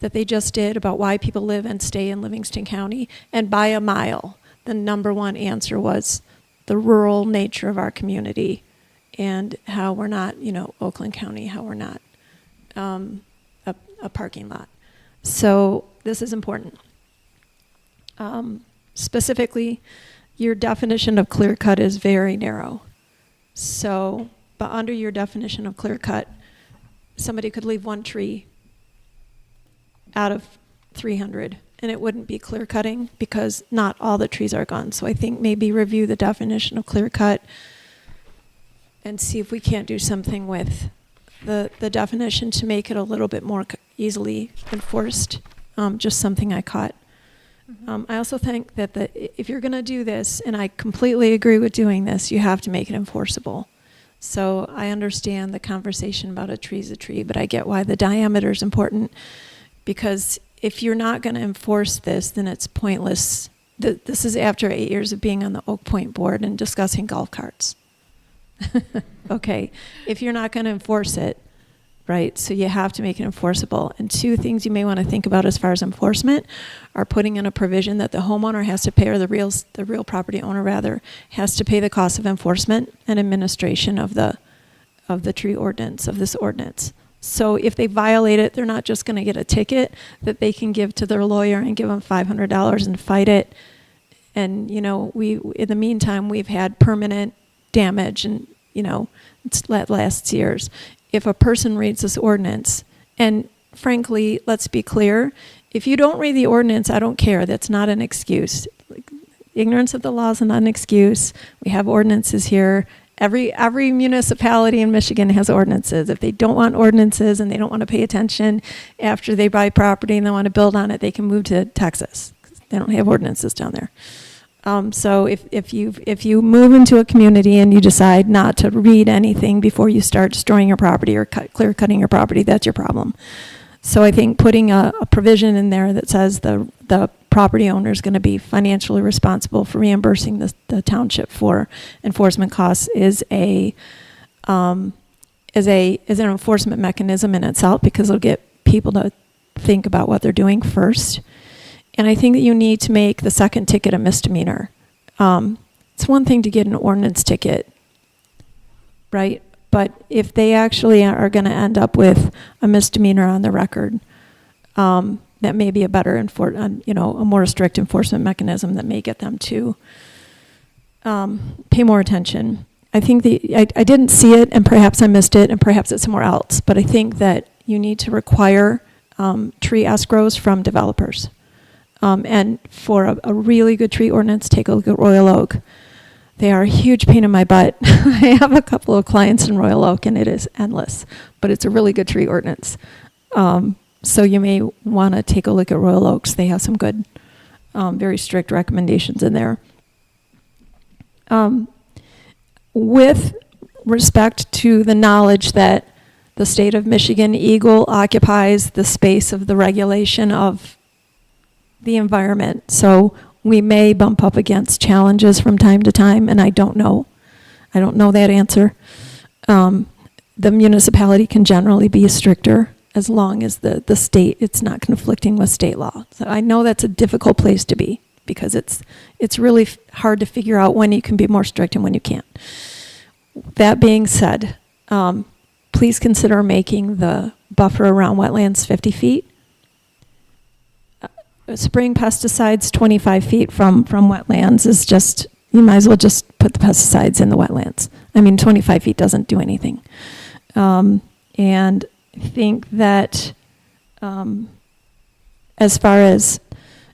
that they just did about why people live and stay in Livingston County. And by a mile, the number one answer was the rural nature of our community and how we're not, Oakland County, how we're not a parking lot. So this is important. Specifically, your definition of clear cut is very narrow. So, but under your definition of clear cut, somebody could leave one tree out of 300 and it wouldn't be clear cutting because not all the trees are gone. So I think maybe review the definition of clear cut and see if we can't do something with the definition to make it a little bit more easily enforced. Just something I caught. I also think that if you're going to do this, and I completely agree with doing this, you have to make it enforceable. So I understand the conversation about a tree's a tree, but I get why the diameter is important, because if you're not going to enforce this, then it's pointless. This is after 8 years of being on the Oak Point board and discussing golf carts. Okay, if you're not going to enforce it, right, so you have to make it enforceable. And two things you may want to think about as far as enforcement are putting in a provision that the homeowner has to pay, or the real property owner rather, has to pay the cost of enforcement and administration of the tree ordinance, of this ordinance. So if they violate it, they're not just going to get a ticket that they can give to their lawyer and give them $500 and fight it. And, we in the meantime, we've had permanent damage and, it lasts years. If a person reads this ordinance, and frankly, let's be clear, if you don't read the ordinance, I don't care. That's not an excuse. Ignorance of the law is not an excuse. We have ordinances here. Every municipality in Michigan has ordinances. If they don't want ordinances and they don't want to pay attention after they buy property and they want to build on it, they can move to Texas. They don't have ordinances down there. So if you move into a community and you decide not to read anything before you start destroying your property or clear cutting your property, that's your problem. So I think putting a provision in there that says the property owner is going to be financially responsible for reimbursing the township for enforcement costs is an enforcement mechanism in itself, because it'll get people to think about what they're doing first. And I think that you need to make the second ticket a misdemeanor. It's one thing to get an ordinance ticket, right? But if they actually are going to end up with a misdemeanor on the record, that may be a better, a more strict enforcement mechanism that may get them to pay more attention. I think I didn't see it, and perhaps I missed it, and perhaps it's somewhere else. But I think that you need to require tree escrows from developers. And for a really good tree ordinance, take a look at Royal Oak. They are a huge pain in my butt. I have a couple of clients in Royal Oak, and it is endless. But it's a really good tree ordinance. So you may want to take a look at Royal Oaks. They have some good, very strict recommendations in there. With respect to the knowledge that the state of Michigan Eagle occupies the space of the regulation of the environment. So we may bump up against challenges from time to time, and I don't know. I don't know that answer. The municipality can generally be stricter as long as the state, it's not conflicting with state law. So I know that's a difficult place to be, because it's really hard to figure out when you can be more strict and when you can't. That being said, please consider making the buffer around wetlands 50 feet. Spraying pesticides 25 feet from wetlands is just, you might as well just put the pesticides in the wetlands. 25 feet doesn't do anything. And I think that as far as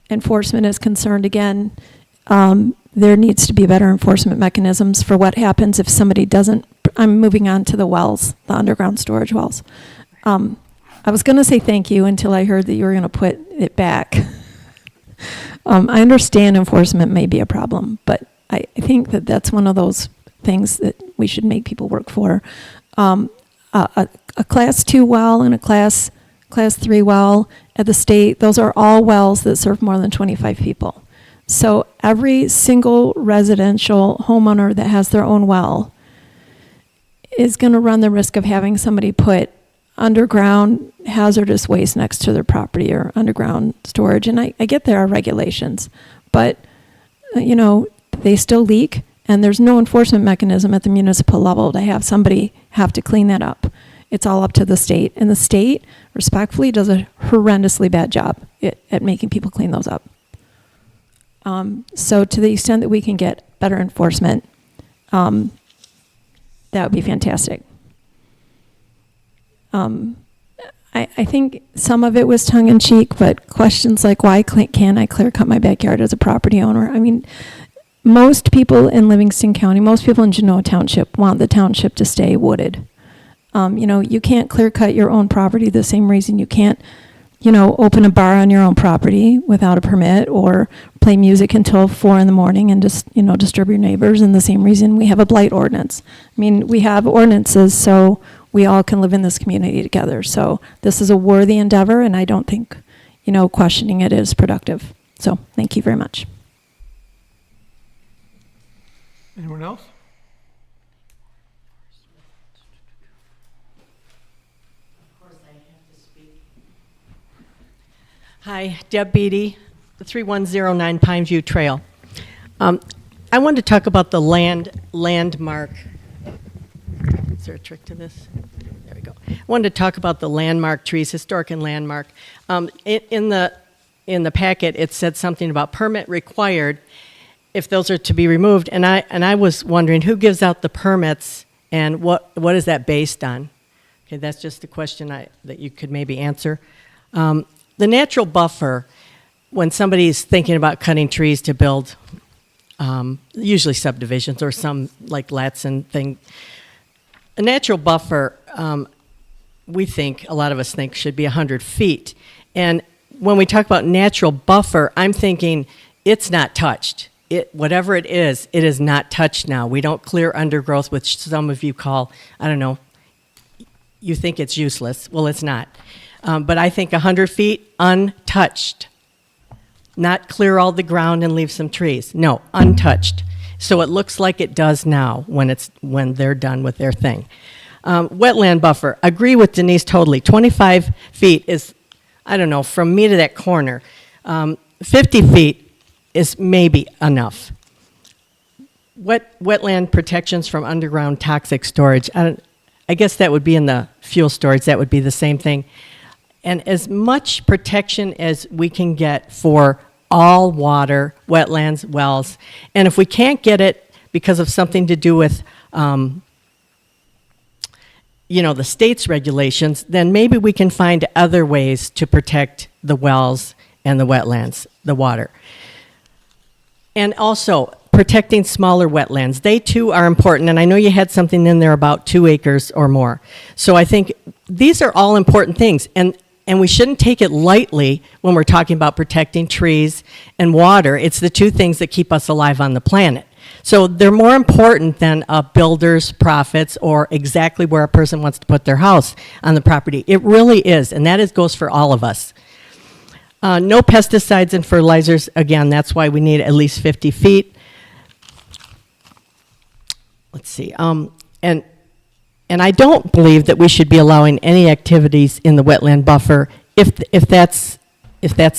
enforcement is concerned, again, there needs to be better enforcement mechanisms for what happens if somebody doesn't. I'm moving on to the wells, the underground storage wells. I was going to say thank you until I heard that you were going to put it back. I understand enforcement may be a problem, but I think that that's one of those things that we should make people work for. A class 2 well and a class 3 well at the state, those are all wells that serve more than 25 people. So every single residential homeowner that has their own well is going to run the risk of having somebody put underground hazardous waste next to their property or underground storage. And I get there are regulations, but they still leak, and there's no enforcement mechanism at the municipal level to have somebody have to clean that up. It's all up to the state, and the state respectfully does a horrendously bad job at making people clean those up. So to the extent that we can get better enforcement, that would be fantastic. I think some of it was tongue-in-cheek, but questions like, why can't I clear cut my backyard as a property owner? I mean, most people in Livingston County, most people in Genoa Township want the township to stay wooded. You can't clear cut your own property the same reason you can't, open a bar on your own property without a permit, or play music until 4 a.m. and just, disturb your neighbors. And the same reason we have a blight ordinance. I mean, we have ordinances so we all can live in this community together. So this is a worthy endeavor, and I don't think, questioning it is productive. So thank you very much. Anyone else? Hi, Deb Beatty, 3109 Pineview Trail. I wanted to talk about the landmark. Is there a trick to this? There we go. I wanted to talk about the landmark trees, historic and landmark. In the packet, it said something about permit required if those are to be removed, and I was wondering who gives out the permits and what is that based on? Okay, that's just a question that you could maybe answer. The natural buffer, when somebody's thinking about cutting trees to build, usually subdivisions or some like Latson thing, a natural buffer, we think, a lot of us think, should be 100 feet. And when we talk about natural buffer, I'm thinking it's not touched. Whatever it is not touched now. We don't clear undergrowth, which some of you call, I don't know, you think it's useless. Well, it's not. But I think 100 feet untouched. Not clear all the ground and leave some trees. No, untouched. So it looks like it does now when they're done with their thing. Wetland buffer, agree with Denise totally. 25 feet is, I don't know, from me to that corner. 50 feet is maybe enough. Wetland protections from underground toxic storage. I guess that would be in the fuel storage. That would be the same thing. And as much protection as we can get for all water, wetlands, wells. And if we can't get it because of something to do with, the state's regulations, then maybe we can find other ways to protect the wells and the wetlands, the water. And also, protecting smaller wetlands. They too are important, and I know you had something in there about 2 acres or more. So I think these are all important things, and we shouldn't take it lightly when we're talking about protecting trees and water. It's the 2 things that keep us alive on the planet. So they're more important than a builder's profits or exactly where a person wants to put their house on the property. It really is, and that goes for all of us. No pesticides and fertilizers. Again, that's why we need at least 50 feet. Let's see. And I don't believe that we should be allowing any activities in the wetland buffer if that's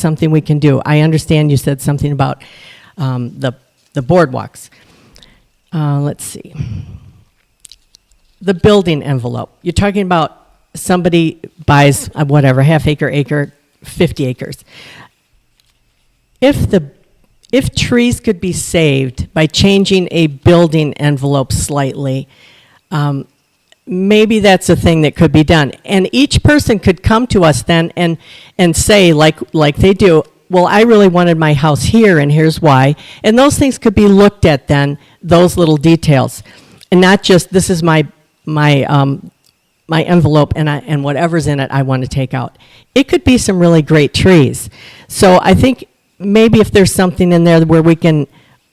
something we can do. I understand you said something about the boardwalks. Let's see. The building envelope. You're talking about somebody buys whatever, half acre, 50 acres. If trees could be saved by changing a building envelope slightly, maybe that's a thing that could be done. And each person could come to us then and say, like they do, well, I really wanted my house here, and here's why. And those things could be looked at then, those little details, and not just, this is my envelope, and whatever's in it, I want to take out. It could be some really great trees. So I think maybe if there's something in there where we can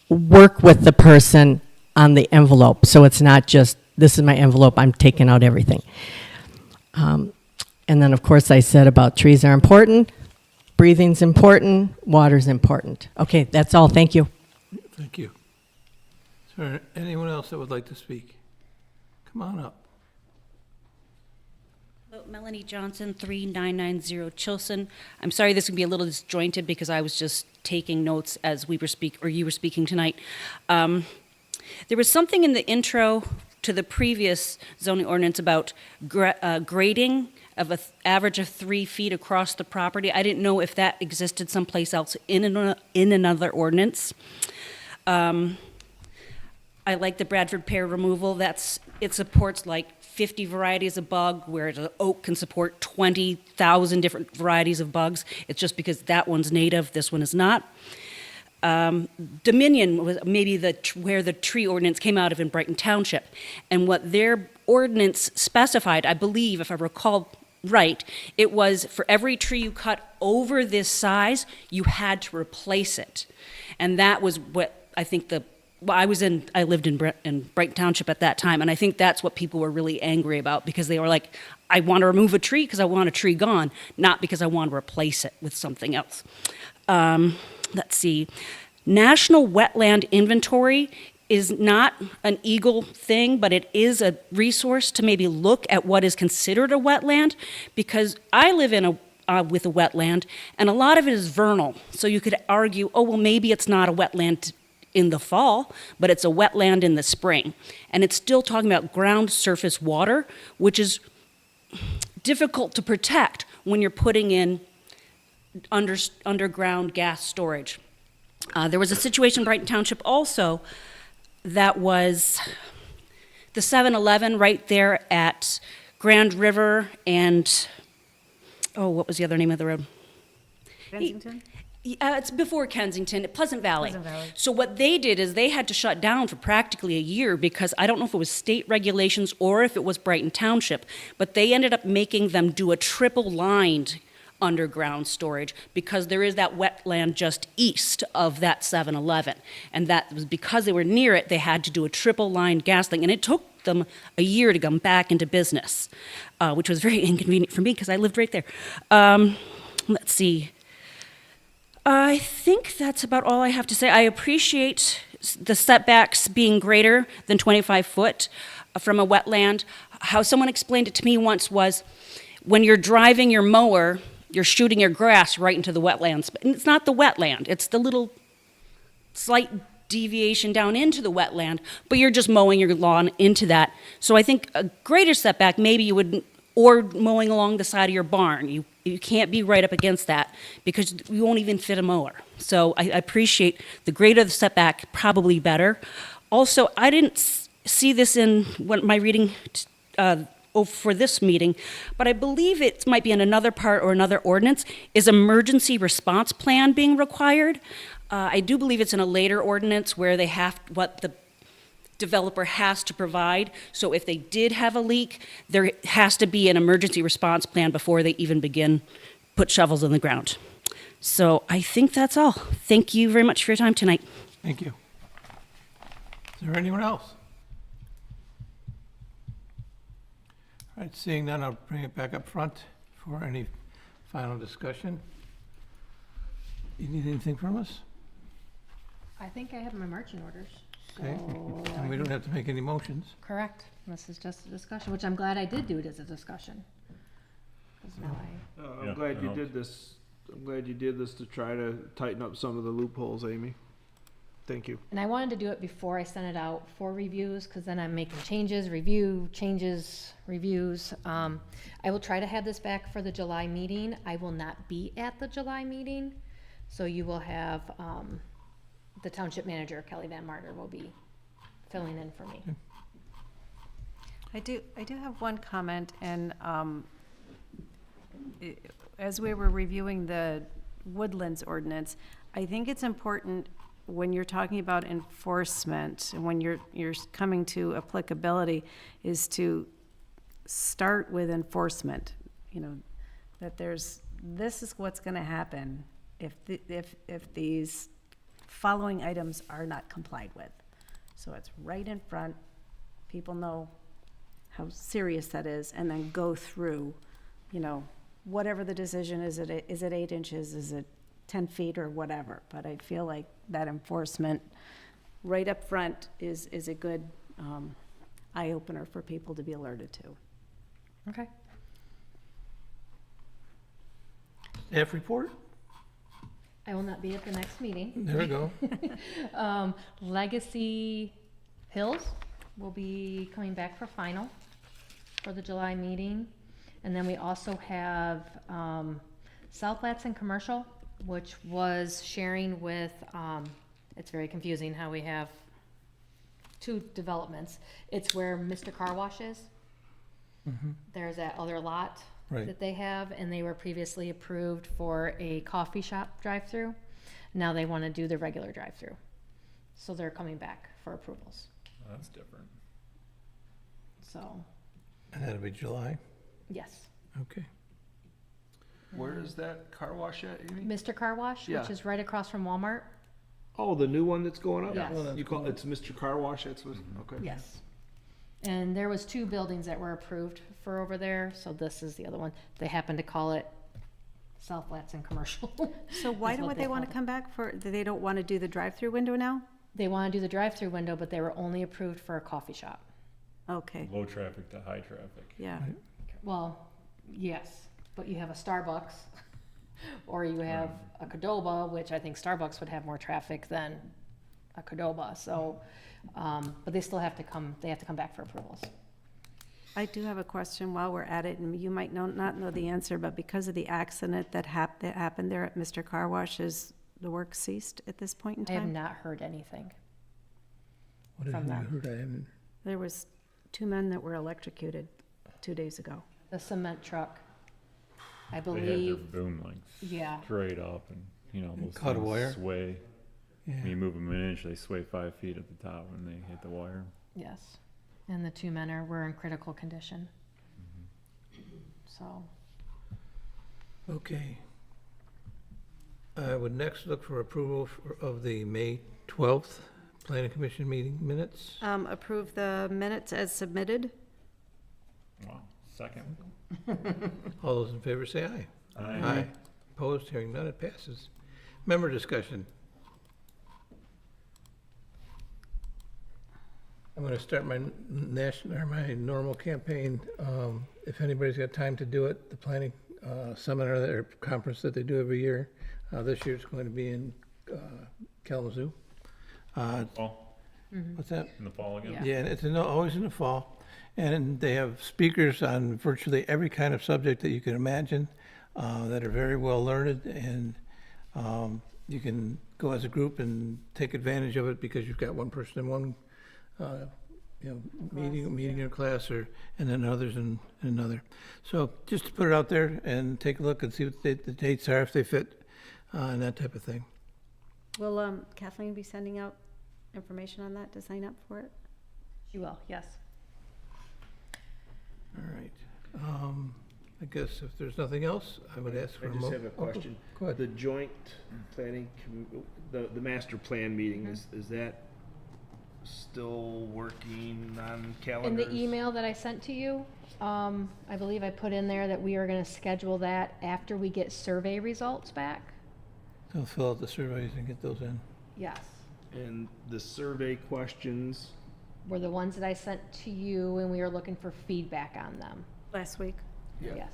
work with the person on the envelope, so it's not just, this is my envelope, I'm taking out everything. And then, of course, I said about trees are important, breathing's important, water's important. Okay, that's all. Thank you. Thank you. Is there anyone else that would like to speak? Come on up. Hello, Melanie Johnson, 3990 Chilson. I'm sorry this can be a little disjointed because I was just taking notes as you were speaking tonight. There was something in the intro to the previous zoning ordinance about grading of an average of 3 feet across the property. I didn't know if that existed someplace else in another ordinance. I like the Bradford pear removal. It supports like 50 varieties of bug, whereas an oak can support 20,000 different varieties of bugs. It's just because that one's native, this one is not. Dominion was maybe where the tree ordinance came out of in Brighton Township. And what their ordinance specified, I believe, if I recall right, it was for every tree you cut over this size, you had to replace it. And that was what I think I lived in Brighton Township at that time, and I think that's what people were really angry about, because they were like, I want to remove a tree because I want a tree gone, not because I want to replace it with something else. Let's see. National Wetland Inventory is not an Eagle thing, but it is a resource to maybe look at what is considered a wetland, because I live with a wetland, and a lot of it is vernal. So you could argue, oh, well, maybe it's not a wetland in the fall, but it's a wetland in the spring. And it's still talking about ground surface water, which is difficult to protect when you're putting in underground gas storage. There was a situation in Brighton Township also that was the 7-Eleven right there at Grand River and, what was the other name of the road? Kensington? It's before Kensington, Pleasant Valley. So what they did is they had to shut down for practically a year because I don't know if it was state regulations or if it was Brighton Township, but they ended up making them do a triple-lined underground storage because there is that wetland just east of that 7-Eleven. And that was because they were near it, they had to do a triple-lined gas thing. And it took them a year to come back into business, which was very inconvenient for me because I lived right there. Let's see. I think that's about all I have to say. I appreciate the setbacks being greater than 25 foot from a wetland. How someone explained it to me once was, when you're driving your mower, you're shooting your grass right into the wetlands. And it's not the wetland, it's the little slight deviation down into the wetland, but you're just mowing your lawn into that. So I think a greater setback, maybe you would, or mowing along the side of your barn. You can't be right up against that because you won't even fit a mower. So I appreciate the greater the setback, probably better. Also, I didn't see this in my reading for this meeting, but I believe it might be in another part or another ordinance, is emergency response plan being required. I do believe it's in a later ordinance where they have what the developer has to provide. So if they did have a leak, there has to be an emergency response plan before they even put shovels in the ground. So I think that's all. Thank you very much for your time tonight. Thank you. Is there anyone else? All right, seeing none, I'll bring it back up front for any final discussion. You need anything from us? I think I have my marching orders. Okay, So and we don't have to make any motions. correct. This is just a discussion, which I'm glad I did do it as a discussion. 'Cause now I- I'm glad you did this. I'm glad you did this to try to tighten up some of the loopholes, Amy. Thank you. And I wanted to do it before I sent it out for reviews, because then I'm making changes, reviews. I will try to have this back for the July meeting. I will not be at the July meeting, so you will have, the township manager, Kelly Van Martyr, will be filling in for me. I do have one comment, and as we were reviewing the woodlands ordinance, I think it's important when you're talking about enforcement, and when you're coming to applicability, is to start with enforcement. You know, that this is what's gonna happen if these following items are not complied with. So it's right in front, people know how serious that is, and then go through, you know, whatever the decision is, it 8 inches, is it 10 feet or whatever, but I feel like that enforcement right up front is a good eye-opener for people to be alerted to. Okay. Staff report? I will not be at the next meeting. There we go. Legacy Hills will be coming back for final for the July meeting. And then we also have South Latson Commercial, which was sharing with, it's very confusing how we have two developments. It's where Mr. Car Wash is. There's that other lot Right. that they have, and they were previously approved for a coffee shop drive-through. Now they want to do the regular drive-through. So they're coming back for approvals. That's different. So, And that'll be July? yes. Okay. Where is that car wash at, Amy? Mr. Car Wash, Yeah. which is right across from Walmart. Oh, the new one that's going up? Yes. You call it's Mr. Car Wash, that's what, okay. Yes. And there was 2 buildings that were approved for over there, so this is the other one. They happen to call it South Latson Commercial. So why is don't what they want called to it. come back for, they don't want to do the drive-through window now? They want to do the drive-through window, but they were only approved for a coffee shop. Okay, Low traffic to high traffic. yeah. Well, yes, but you have a Starbucks, or you have a Qdoba, which I think Starbucks would have more traffic than a Qdoba, so, but they still have to come, they have to come back for approvals. I do have a question while we're at it, and you might not know the answer, but because of the accident that happened there at Mr. Car Wash, is the work ceased at this point in I have time? not heard anything. What have From you them. heard? I haven't. There was 2 men that were electrocuted 2 days ago. The cement truck, I They had their believe, boom like yeah, straight up and, you know, those Caught a things wire? sway. Yeah. When you move them an inch, they sway 5 feet at the top when they hit the wire. yes. And the 2 men were in critical condition. So, Okay. I would next look for approval of the May 12th Planning Commission meeting minutes. Approve the minutes as submitted? Wow. Second. All those in favor say aye. Aye. Opposed, hearing none, it passes. Member discussion. I'm going to start my my normal campaign. If anybody's got time to do it, the planning seminar or conference that they do every year, this year it's going to be in Kalamazoo. Fall. What's that? In the fall again? Yeah. Yeah, and it's always in the fall. And they have speakers on virtually every kind of subject that you can imagine that are very well learned. And you can go as a group and take advantage of it because you've got one person in one meeting or class, and then others in another. So just to put it out there and take a look and see what the dates are, if they fit, and that type of thing. Will Kathleen be sending out information on that to sign up for it? she will, yes. All right. I guess if there's nothing else, I would ask for I a just mo- have a oh, question. Go ahead. The joint planning, the master plan meeting, is that still working on In calendars? the email that I sent to you, I believe I put in there that we are gonna schedule that after we get survey results back. So fill out the surveys and get those in. Yes. And the survey questions, Were the ones that I sent to you, and we were looking for feedback on them. Last week? Yeah. Yes.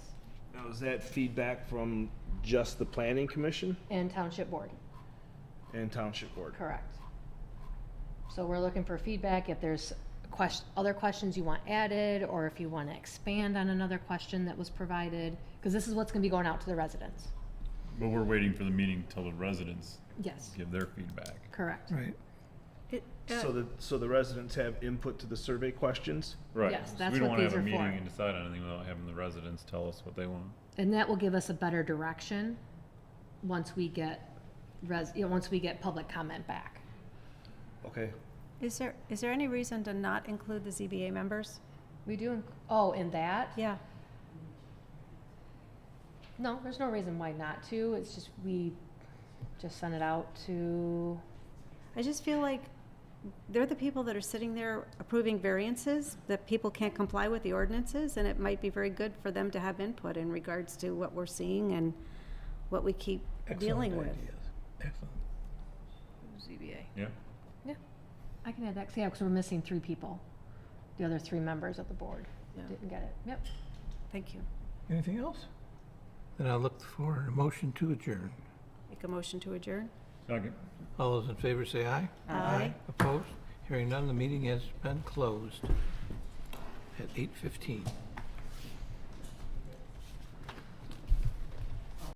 now is that feedback from just the planning commission And Township Board, and township board? correct. So we're looking for feedback if there's other questions you want added, or if you want to expand on another question that was provided, because this is what's going to be going out to the residents. But we're waiting for the meeting till the residents Yes, give their feedback. correct. Right. So the residents have input to the survey questions? Right. Yes, So that's we don't what wanna these have a are meeting for. and decide on anything without having the residents tell us what they want. And that will give us a better direction once we get once we get public comment back. Okay. Is there any reason to not include the ZBA members? We do, oh, in that? Yeah. No, there's no reason why not to. It's just, we just send it out to, I just feel like they're the people that are sitting there approving variances, that people can't comply with the ordinances, and it might be very good for them to have input in regards to what we're seeing and what we keep dealing with. Excellent ideas. Excellent. ZBA. Yeah. yeah, I can add that, 'cause, yeah, because we're missing 3 people. The other 3 members of the board Yeah. didn't get it. Yep. Thank you. Anything else? Then I'll look for a motion to adjourn. Make a motion to adjourn? Second. All those in favor say aye. Aye. Opposed? Hearing none, the meeting has been closed at 8:15.